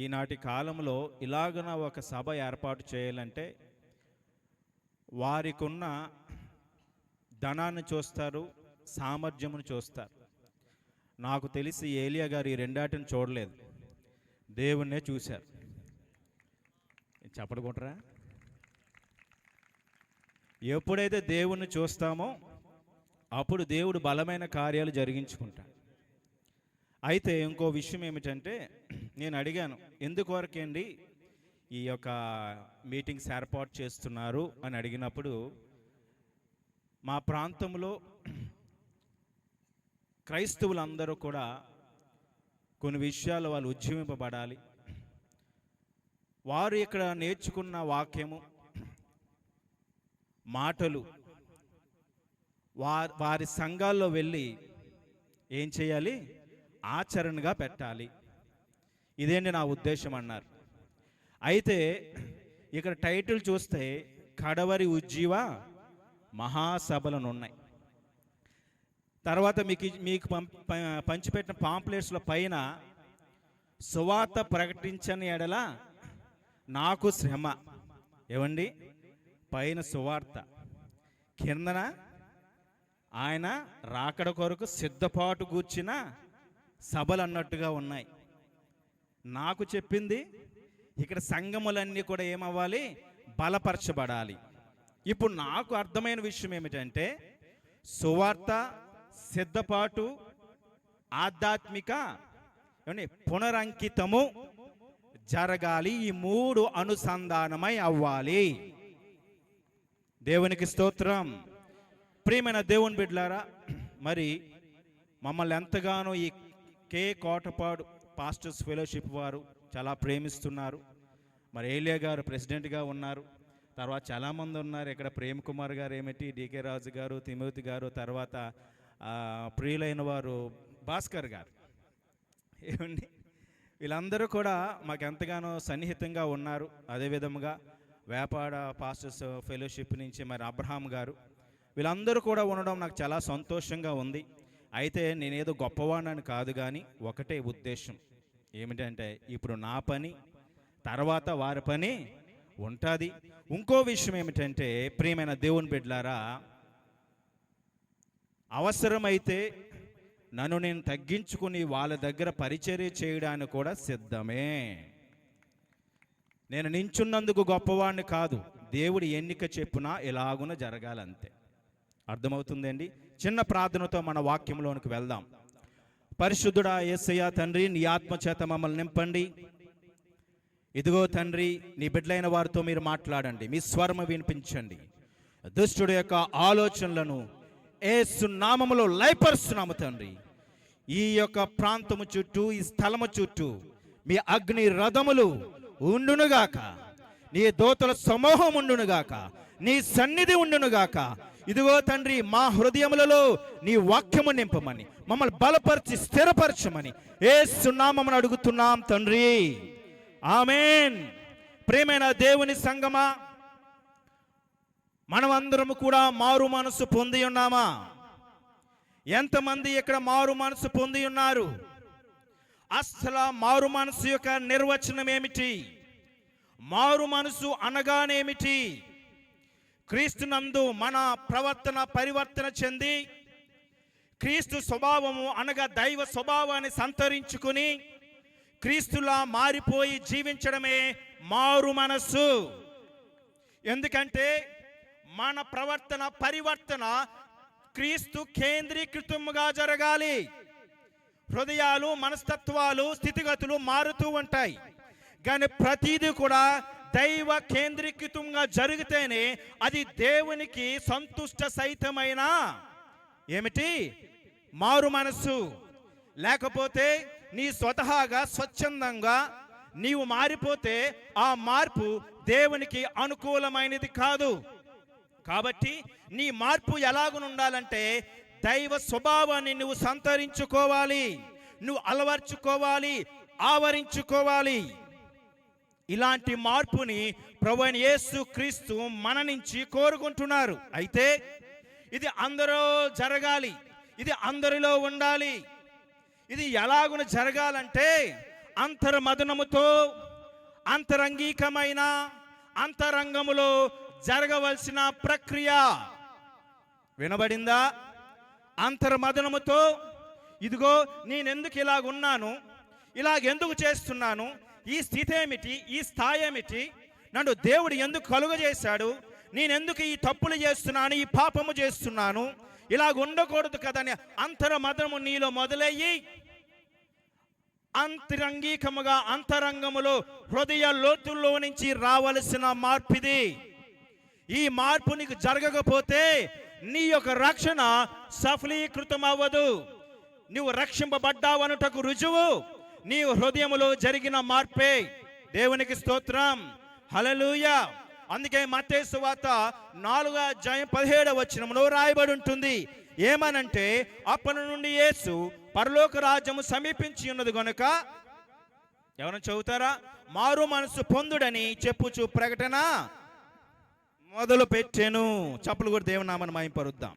ఈనాటి కాలంలో ఇలాగన ఒక సభ ఏర్పాటు చేయాలంటే వారికి ఉన్న ధనాన్ని చూస్తారు, సామర్థ్యమును చూస్తారు. నాకు తెలిసి ఏలియా గారు ఈ రెండాటిని చూడలేదు, దేవుణ్ణే చూశారు. చెప్పడుకుంటారా? ఎప్పుడైతే దేవుణ్ణి చూస్తామో అప్పుడు దేవుడు బలమైన కార్యాలు జరిగించుకుంటాడు. అయితే ఇంకో విషయం ఏమిటంటే, నేను అడిగాను ఎందుకొరకేండి ఈ యొక్క మీటింగ్స్ ఏర్పాటు చేస్తున్నారు అని అడిగినప్పుడు, మా ప్రాంతంలో క్రైస్తవులందరూ కూడా కొన్ని విషయాలు వాళ్ళు ఉజ్జీవింపబడాలి, వారు ఇక్కడ నేర్చుకున్న వాక్యము మాటలు వారి సంఘాల్లో వెళ్ళి ఏం చేయాలి, ఆచరణగా పెట్టాలి. ఇదేంటి నా ఉద్దేశం అన్నారు. అయితే ఇక్కడ టైటిల్ చూస్తే కడవరి ఉజ్జీవ మహాసభలను ఉన్నాయి. తర్వాత మీకు పంచిపెట్టిన పాంప్లెట్స్ల పైన సువార్త ప్రకటించని ఎడల నాకు శ్రమ. ఏవండి, పైన సువార్త, కిందన ఆయన రాకడ కొరకు సిద్ధపాటు కూర్చిన సభలు అన్నట్టుగా ఉన్నాయి. నాకు చెప్పింది ఇక్కడ సంఘములన్నీ కూడా ఏమవ్వాలి, బలపరచబడాలి. ఇప్పుడు నాకు అర్థమైన విషయం ఏమిటంటే సువార్త, సిద్ధపాటు, ఆధ్యాత్మిక పునరంకితము జరగాలి. ఈ మూడు అనుసంధానమై అవ్వాలి. దేవునికి స్తోత్రం. ప్రియమైన దేవుని బిడ్డలారా, మరి మమ్మల్ని ఎంతగానో ఈ కే కోటపాడు పాస్టర్స్ ఫెలోషిప్ వారు చాలా ప్రేమిస్తున్నారు. మరి ఏలియా గారు ప్రెసిడెంట్గా ఉన్నారు. తర్వాత చాలామంది ఉన్నారు. ఇక్కడ ప్రేమ్ కుమార్ గారు ఏమిటి, డికే రాజు గారు, తిమోతి గారు, తర్వాత ప్రియులైన వారు భాస్కర్ గారు ఏమండి, వీళ్ళందరూ కూడా మాకు ఎంతగానో సన్నిహితంగా ఉన్నారు. అదేవిధంగా వేపాడ పాస్టర్స్ ఫెలోషిప్ నుంచి మరి అబ్రహాం గారు, వీళ్ళందరూ కూడా ఉండడం నాకు చాలా సంతోషంగా ఉంది. అయితే నేనేదో గొప్పవాడిని కాదు, కానీ ఒకటే ఉద్దేశం ఏమిటంటే ఇప్పుడు నా పని తర్వాత వారి పని ఉంటుంది. ఇంకో విషయం ఏమిటంటే ప్రియమైన దేవుని బిడ్డలారా, అవసరమైతే నన్ను నేను తగ్గించుకుని వాళ్ళ దగ్గర పరిచర్య చేయడానికి కూడా సిద్ధమే. నేను నించున్నందుకు గొప్పవాడిని కాదు, దేవుడి ఎన్నిక చెప్పున ఎలాగున జరగాలంతే. అర్థమవుతుందండి. చిన్న ప్రార్థనతో మన వాక్యంలోనికి వెళ్దాం. పరిశుద్ధుడా యేసయ్య తండ్రి, నీ ఆత్మ చేత మమ్మల్ని నింపండి. ఇదిగో తండ్రి, నీ బిడ్డలైన వారితో మీరు మాట్లాడండి, మీ స్వరము వినిపించండి. దుష్టుడి యొక్క ఆలోచనలను యేసు నామములో లయపరుస్తున్నాము తండ్రి. ఈ యొక్క ప్రాంతము చుట్టూ, ఈ స్థలము చుట్టూ మీ అగ్ని రథములు ఉండునుగాక, నీ దూతల సమూహం ఉండునుగాక, నీ సన్నిధి ఉండునుగాక. ఇదిగో తండ్రి, మా హృదయములలో నీ వాక్యము నింపమని, మమ్మల్ని బలపరిచి స్థిరపరచమని యేసు నామమున అడుగుతున్నాం తండ్రి. ఆమేన్. ప్రియమైన దేవుని సంగమా, మనమందరము కూడా మారు మనసు పొంది ఉన్నామా? ఎంతమంది ఇక్కడ మారు మనసు పొంది ఉన్నారు? అసలు మారు మనసు యొక్క నిర్వచనం ఏమిటి? మారు మనసు అనగానేమిటి? క్రీస్తునందు మన ప్రవర్తన పరివర్తన చెంది క్రీస్తు స్వభావము అనగా దైవ స్వభావాన్ని సంతరించుకుని క్రీస్తులా మారిపోయి జీవించడమే మారు మనస్సు. ఎందుకంటే మన ప్రవర్తన పరివర్తన క్రీస్తు కేంద్రీకృతముగా జరగాలి. హృదయాలు, మనస్తత్వాలు, స్థితిగతులు మారుతూ ఉంటాయి, కానీ ప్రతిదీ కూడా దైవ కేంద్రీకృతంగా జరిగితేనే అది దేవునికి సంతుష్ట సహితమైన ఏమిటి మారు మనస్సు. లేకపోతే నీ స్వతహాగా స్వచ్ఛందంగా నీవు మారిపోతే ఆ మార్పు దేవునికి అనుకూలమైనది కాదు. కాబట్టి నీ మార్పు ఎలాగుండాలంటే దైవ స్వభావాన్ని నువ్వు సంతరించుకోవాలి, నువ్వు అలవర్చుకోవాలి, ఆవరించుకోవాలి. ఇలాంటి మార్పుని ప్రభువైన యేసు క్రీస్తు మన నుంచి కోరుకుంటున్నారు. అయితే ఇది అందరూ జరగాలి, ఇది అందరిలో ఉండాలి. ఇది ఎలాగున జరగాలంటే అంతర్మదనముతో, అంతరంగికమైన అంతరంగములో జరగవలసిన ప్రక్రియ. వినబడిందా? అంతర్మదనముతో, ఇదిగో నేనెందుకు ఇలాగున్నాను, ఇలాగెందుకు చేస్తున్నాను, ఈ స్థితి ఏమిటి, ఈ స్థాయి ఏమిటి, నన్ను దేవుడు ఎందుకు కలుగజేశాడు, నేనెందుకు ఈ తప్పులు చేస్తున్నాను, ఈ పాపము చేస్తున్నాను, ఇలాగ ఉండకూడదు కదని అంతర్మదనము నీలో మొదలయ్యి అంతరంగికముగా అంతరంగములో హృదయ లోతుల్లో నుంచి రావలసిన మార్పిది. ఈ మార్పు నీకు జరగకపోతే నీ యొక్క రక్షణ సఫలీకృతం అవ్వదు. నువ్వు రక్షింపబడ్డావనుటకు రుజువు నీ హృదయములో జరిగిన మార్పే. దేవునికి స్తోత్రం, హల్లెలూయా. అందుకే మత్తయి సువార్త 4:17 రాయబడి ఉంటుంది. ఏమనంటే, అప్పటి నుండి యేసు పరలోక రాజ్యము సమీపించి ఉన్నది గనుక, ఎవరైనా చదువుతారా? మారు మనసు పొందుడని చెప్పుచు ప్రకటన మొదలు పెట్టాను. చప్పులు కూడా దేవుని నామమున మహిమపరుద్దాం.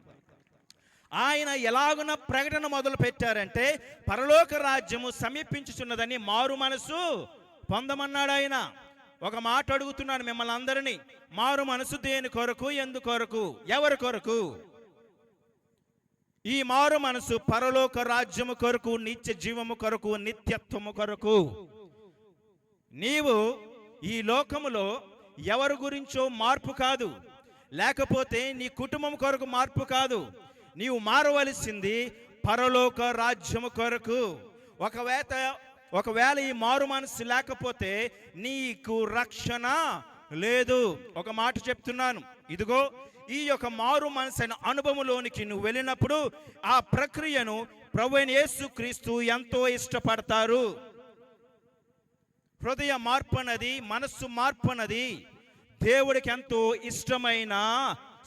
ఆయన ఎలాగున ప్రకటన మొదలు పెట్టారంటే, పరలోక రాజ్యము సమీపించుచున్నదని మారు మనసు పొందమన్నాడు ఆయన. ఒక మాట అడుగుతున్నాను మిమ్మల్ని అందరినీ, మారు మనసు దేని కొరకు, ఎందు కొరకు, ఎవరి కొరకు? ఈ మారు మనసు పరలోక రాజ్యము కొరకు, నిత్య జీవము కొరకు, నిత్యత్వము కొరకు. నీవు ఈ లోకములో ఎవరి గురించో మార్పు కాదు, లేకపోతే నీ కుటుంబం కొరకు మార్పు కాదు. నీవు మారవలసింది పరలోక రాజ్యము కొరకు. ఒకవేళ ఈ మారు మనసు లేకపోతే నీకు రక్షణ లేదు. ఒక మాట చెప్తున్నాను, ఇదిగో ఈ యొక్క మారు మనసు అయిన అనుభవంలోనికి నువ్వు వెళ్ళినప్పుడు ఆ ప్రక్రియను ప్రభువైన యేసుక్రీస్తు ఎంతో ఇష్టపడతారు. హృదయ మార్పు అన్నది, మనస్సు మార్పు అన్నది దేవుడికి ఎంతో ఇష్టమైన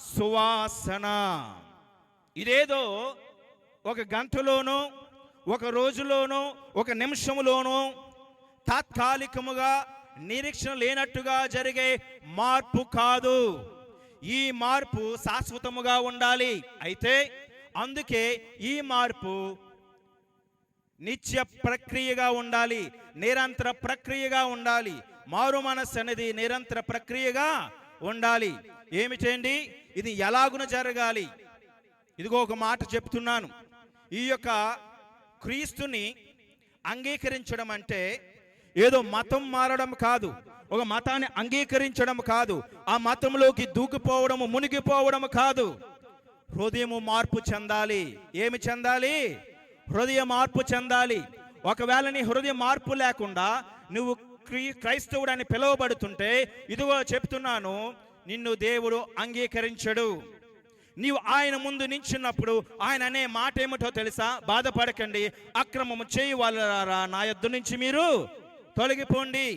సువాసన. ఇదేదో ఒక గంటలోనో, ఒక రోజులోనో, ఒక నిమిషంలోనో తాత్కాలికముగా నిరీక్షణ లేనట్టుగా జరిగే మార్పు కాదు. ఈ మార్పు శాశ్వతముగా ఉండాలి. అయితే అందుకే ఈ మార్పు నిత్య ప్రక్రియగా ఉండాలి, నిరంతర ప్రక్రియగా ఉండాలి. మారు మనస్సు అనేది నిరంతర ప్రక్రియగా ఉండాలి. ఏమిటండి ఇది? ఎలాగున జరగాలి? ఇదిగో ఒక మాట చెప్తున్నాను. ఈ యొక్క క్రీస్తుని అంగీకరించడం అంటే ఏదో మతం మారడం కాదు, ఒక మతాన్ని అంగీకరించడం కాదు, ఆ మతంలోకి దూకిపోవడము, మునిగిపోవడం కాదు. హృదయము మార్పు చెందాలి. ఏమి చెందాలి? హృదయ మార్పు చెందాలి. ఒకవేళ నీ హృదయ మార్పు లేకుండా నువ్వు క్రైస్తవుడు అని పిలువబడుతుంటే ఇదిగో చెప్తున్నాను, నిన్ను దేవుడు అంగీకరించడు. నీవు ఆయన ముందు నించున్నప్పుడు ఆయన అనే మాట ఏమిటో తెలుసా? బాధపడకండి, అక్రమము చేయి వాళ్ళారా నా యొద్ద నుంచి మీరు తొలగిపోండి.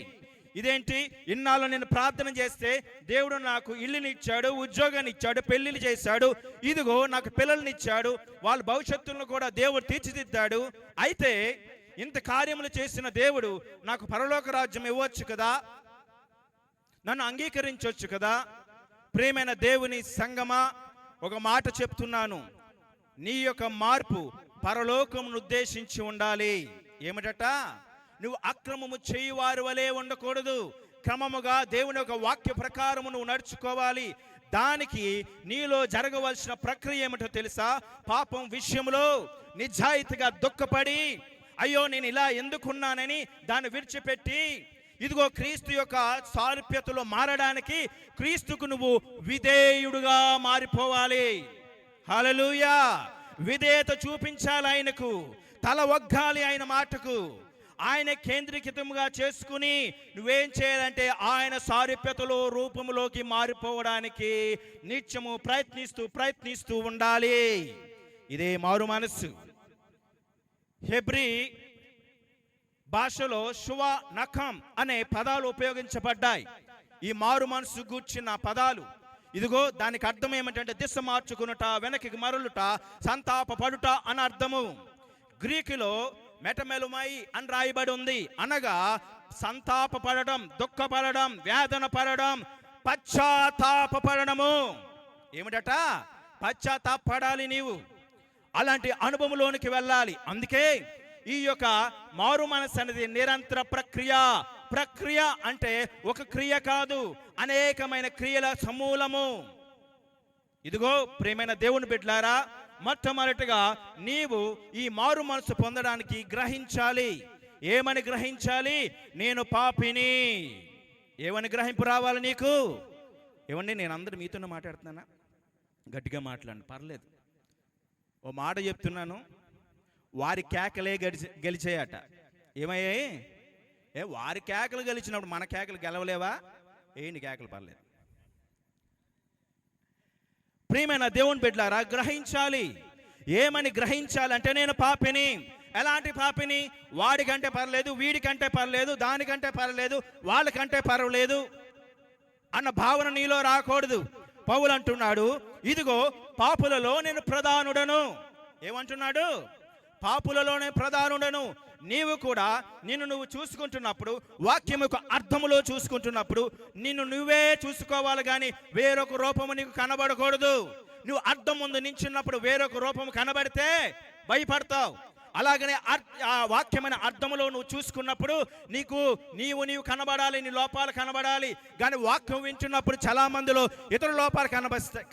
ఇదేంటి? ఇన్నాళ్ళు నేను ప్రార్థన చేస్తే దేవుడు నాకు ఇల్లుని ఇచ్చాడు, ఉద్యోగాన్ని ఇచ్చాడు, పెళ్లిళ్ళు చేశాడు, ఇదిగో నాకు పిల్లల్ని ఇచ్చాడు, వాళ్ళ భవిష్యత్తులను కూడా దేవుడు తీర్చిదిద్దాడు. అయితే ఇంత కార్యములు చేసిన దేవుడు నాకు పరలోక రాజ్యం ఇవ్వచ్చు కదా, నన్ను అంగీకరించవచ్చు కదా. ప్రియమైన దేవుని సంగమా, ఒక మాట చెప్తున్నాను, నీ యొక్క మార్పు పరలోకమును ఉద్దేశించి ఉండాలి. ఏమిటట? నువ్వు అక్రమము చేయువారి వలె ఉండకూడదు. క్రమముగా దేవుని యొక్క వాక్య ప్రకారము నువ్వు నడుచుకోవాలి. దానికి నీలో జరగవలసిన ప్రక్రియ ఏమిటో తెలుసా? పాపం విషయంలో నిజాయితీగా దుఃఖపడి, అయ్యో నేను ఇలా ఎందుకున్నానని దాన్ని విడిచిపెట్టి, ఇదిగో క్రీస్తు యొక్క సారూప్యతలో మారడానికి క్రీస్తుకు నువ్వు విధేయుడుగా మారిపోవాలి. హల్లెలూయా! విధేయత చూపించాలి ఆయనకు, తల ఒగ్గాలి ఆయన మాటకు. ఆయన కేంద్రీకృతంగా చేసుకుని నువ్వేం చేయాలంటే ఆయన సారూప్యతలో రూపంలోకి మారిపోవడానికి నిత్యము ప్రయత్నిస్తూ ఉండాలి. ఇదే మారు మనస్సు. హెబ్రీ భాషలో శువ, నఖం అనే పదాలు ఉపయోగించబడ్డాయి. ఈ మారు మనసు గూర్చిన పదాలు. ఇదిగో దానికి అర్థం ఏమిటంటే దిశ మార్చుకునుట, వెనక్కి మరలుట, సంతాపపడుట అని అర్థము. గ్రీకులో మెటమెలుమై అని రాయబడి ఉంది. అనగా సంతాపపడడం, దుఃఖపడడం, వేదన పడడం, పశ్చాత్తాపపడము. ఏమిటట? పశ్చాత్తాపడాలి నీవు. అలాంటి అనుభవంలోనికి వెళ్ళాలి. అందుకే ఈ యొక్క మారు మనసు అనేది నిరంతర ప్రక్రియ. ప్రక్రియ అంటే ఒక క్రియ కాదు, అనేకమైన క్రియల సమూలము. ఇదిగో ప్రియమైన దేవుని బిడ్డలారా, మొట్టమొదటిగా నీవు ఈ మారు మనసు పొందడానికి గ్రహించాలి. ఏమని గ్రహించాలి? నేను పాపిని. ఏమని గ్రహింపు రావాలి నీకు? ఏమండి, నేను అందరూ మీతోనే మాట్లాడుతున్నానా? గట్టిగా మాట్లాడండి, పర్లేదు. ఓ మాట చెప్తున్నాను, వారి కేకలే గెలిచాయట. ఏమయ్యాయి? వారి కేకలు గెలిచినప్పుడు మన కేకలు గెలవలేవా? ఏంటి కేకలు? పర్లేదు. ప్రియమైన దేవుని బిడ్డలారా, గ్రహించాలి. ఏమని గ్రహించాలంటే నేను పాపిని. ఎలాంటి పాపిని? వాడికంటే పర్లేదు, వీడికంటే పర్లేదు, దానికంటే పర్లేదు, వాళ్ళకంటే పర్వాలేదు అన్న భావన నీలో రాకూడదు. పౌలు అంటున్నాడు, ఇదిగో పాపులలో నేను ప్రధానుడను. ఏమంటున్నాడు? పాపులలోనే ప్రధానుడను. నీవు కూడా నిన్ను నువ్వు చూసుకుంటున్నప్పుడు, వాక్యం యొక్క అర్థములో చూసుకుంటున్నప్పుడు నిన్ను నువ్వే చూసుకోవాలి, కానీ వేరొక రూపము నీకు కనబడకూడదు. నువ్వు అర్థం ముందు నించున్నప్పుడు వేరొక రూపము కనబడితే భయపడతావు. అలాగనే ఆ వాక్యమైన అర్థములో నువ్వు చూసుకున్నప్పుడు నీవు కనబడాలి, నీ లోపాలు కనబడాలి. కానీ వాక్యం వింటున్నప్పుడు చాలా మందిలో ఇతర లోపాలు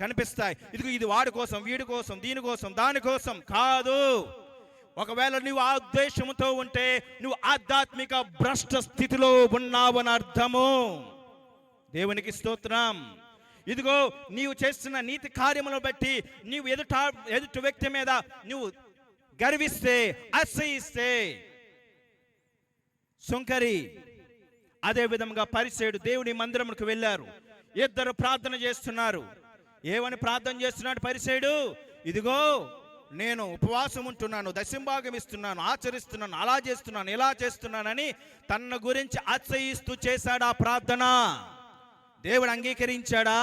కనిపిస్తాయి. ఇది వాడి కోసం, వీడి కోసం, దీనికోసం, దానికోసం కాదు. ఒకవేళ నువ్వు ఆ ఉద్దేశంతో ఉంటే నువ్వు ఆధ్యాత్మిక భ్రష్ట స్థితిలో ఉన్నావని అర్థము. దేవునికి స్తోత్రం. ఇదిగో నీవు చేస్తున్న నీతి కార్యములను బట్టి నీవు ఎదుటి వ్యక్తి మీద నువ్వు గర్విస్తే, అసహిస్తే సుంకరి. అదే విధంగా పరిసయ్యుడు దేవుని మందిరముకు వెళ్ళారు. ఇద్దరు ప్రార్థన చేస్తున్నారు. ఏమని ప్రార్థన చేస్తున్నాడు పరిసయ్యుడు? ఇదిగో నేను ఉపవాసం ఉంటున్నాను, దశంభాగం ఇస్తున్నాను, ఆచరిస్తున్నాను, అలా చేస్తున్నాను, ఇలా చేస్తున్నానని తన గురించి అసహిస్తూ చేశాడు ఆ ప్రార్థన. దేవుడు అంగీకరించాడా?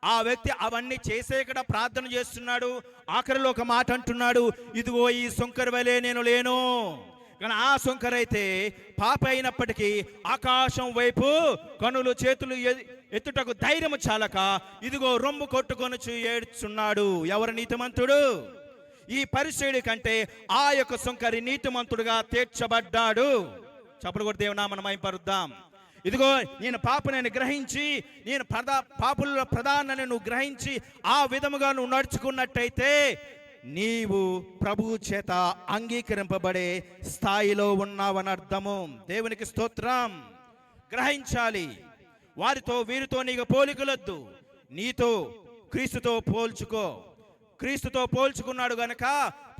ఆ వ్యక్తి అవన్నీ చేసే కూడా ప్రార్థన చేస్తున్నాడు. ఆఖరిలో ఒక మాట అంటున్నాడు, ఇదిగో ఈ సుంకరి వలె నేను లేను. కానీ ఆ సుంకరైతే పాప అయినప్పటికీ ఆకాశం వైపు కనులు చేతులు ఎత్తుటకు ధైర్యం చాలక ఇదిగో రొమ్ము కొట్టుకొని ఏడ్చున్నాడు. ఎవరు నీతిమంతుడు? ఈ పరిసయ్యుడి కంటే ఆ యొక్క సుంకరి నీతిమంతుడుగా తీర్చబడ్డాడు. చప్పలు కొట్టి దేవుని నామమున మహిమపరుద్దాం. ఇదిగో నేను పాపనని గ్రహించి, నేను పాపుల ప్రధానని నువ్వు గ్రహించి ఆ విధముగా నువ్వు నడుచుకున్నట్టయితే నీవు ప్రభువు చేత అంగీకరింపబడే స్థాయిలో ఉన్నావని అర్థము. దేవునికి స్తోత్రం. గ్రహించాలి. వారితో వీరితో నీకు పోలికలొద్దు. నీతో క్రీస్తుతో పోల్చుకో. క్రీస్తుతో పోల్చుకున్నాడు గనక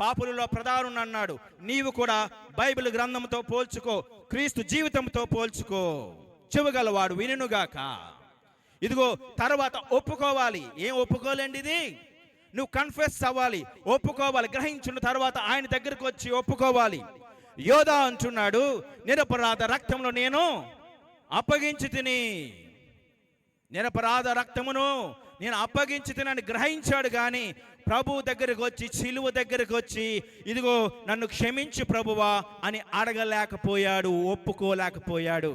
పాపులలో ప్రధానుడు అన్నాడు. నీవు కూడా బైబిల్ గ్రంథంతో పోల్చుకో, క్రీస్తు జీవితంతో పోల్చుకో. చెవగలవాడు వినుగాక. ఇదిగో తర్వాత ఒప్పుకోవాలి. ఏం ఒప్పుకోలేండి ఇది? నువ్వు కన్ఫెస్ అవ్వాలి, ఒప్పుకోవాలి. గ్రహించిన తర్వాత ఆయన దగ్గరకు వచ్చి ఒప్పుకోవాలి. యోధా అంటున్నాడు, నిరపరాధ రక్తంలో నేను అప్పగించి తిని, నిరపరాధ రక్తమును నేను అప్పగించి తినని గ్రహించాడు. కానీ ప్రభు దగ్గరకు వచ్చి, సిలువ దగ్గరకు వచ్చి ఇదిగో నన్ను క్షమించు ప్రభువా అని అడగలేకపోయాడు, ఒప్పుకోలేకపోయాడు.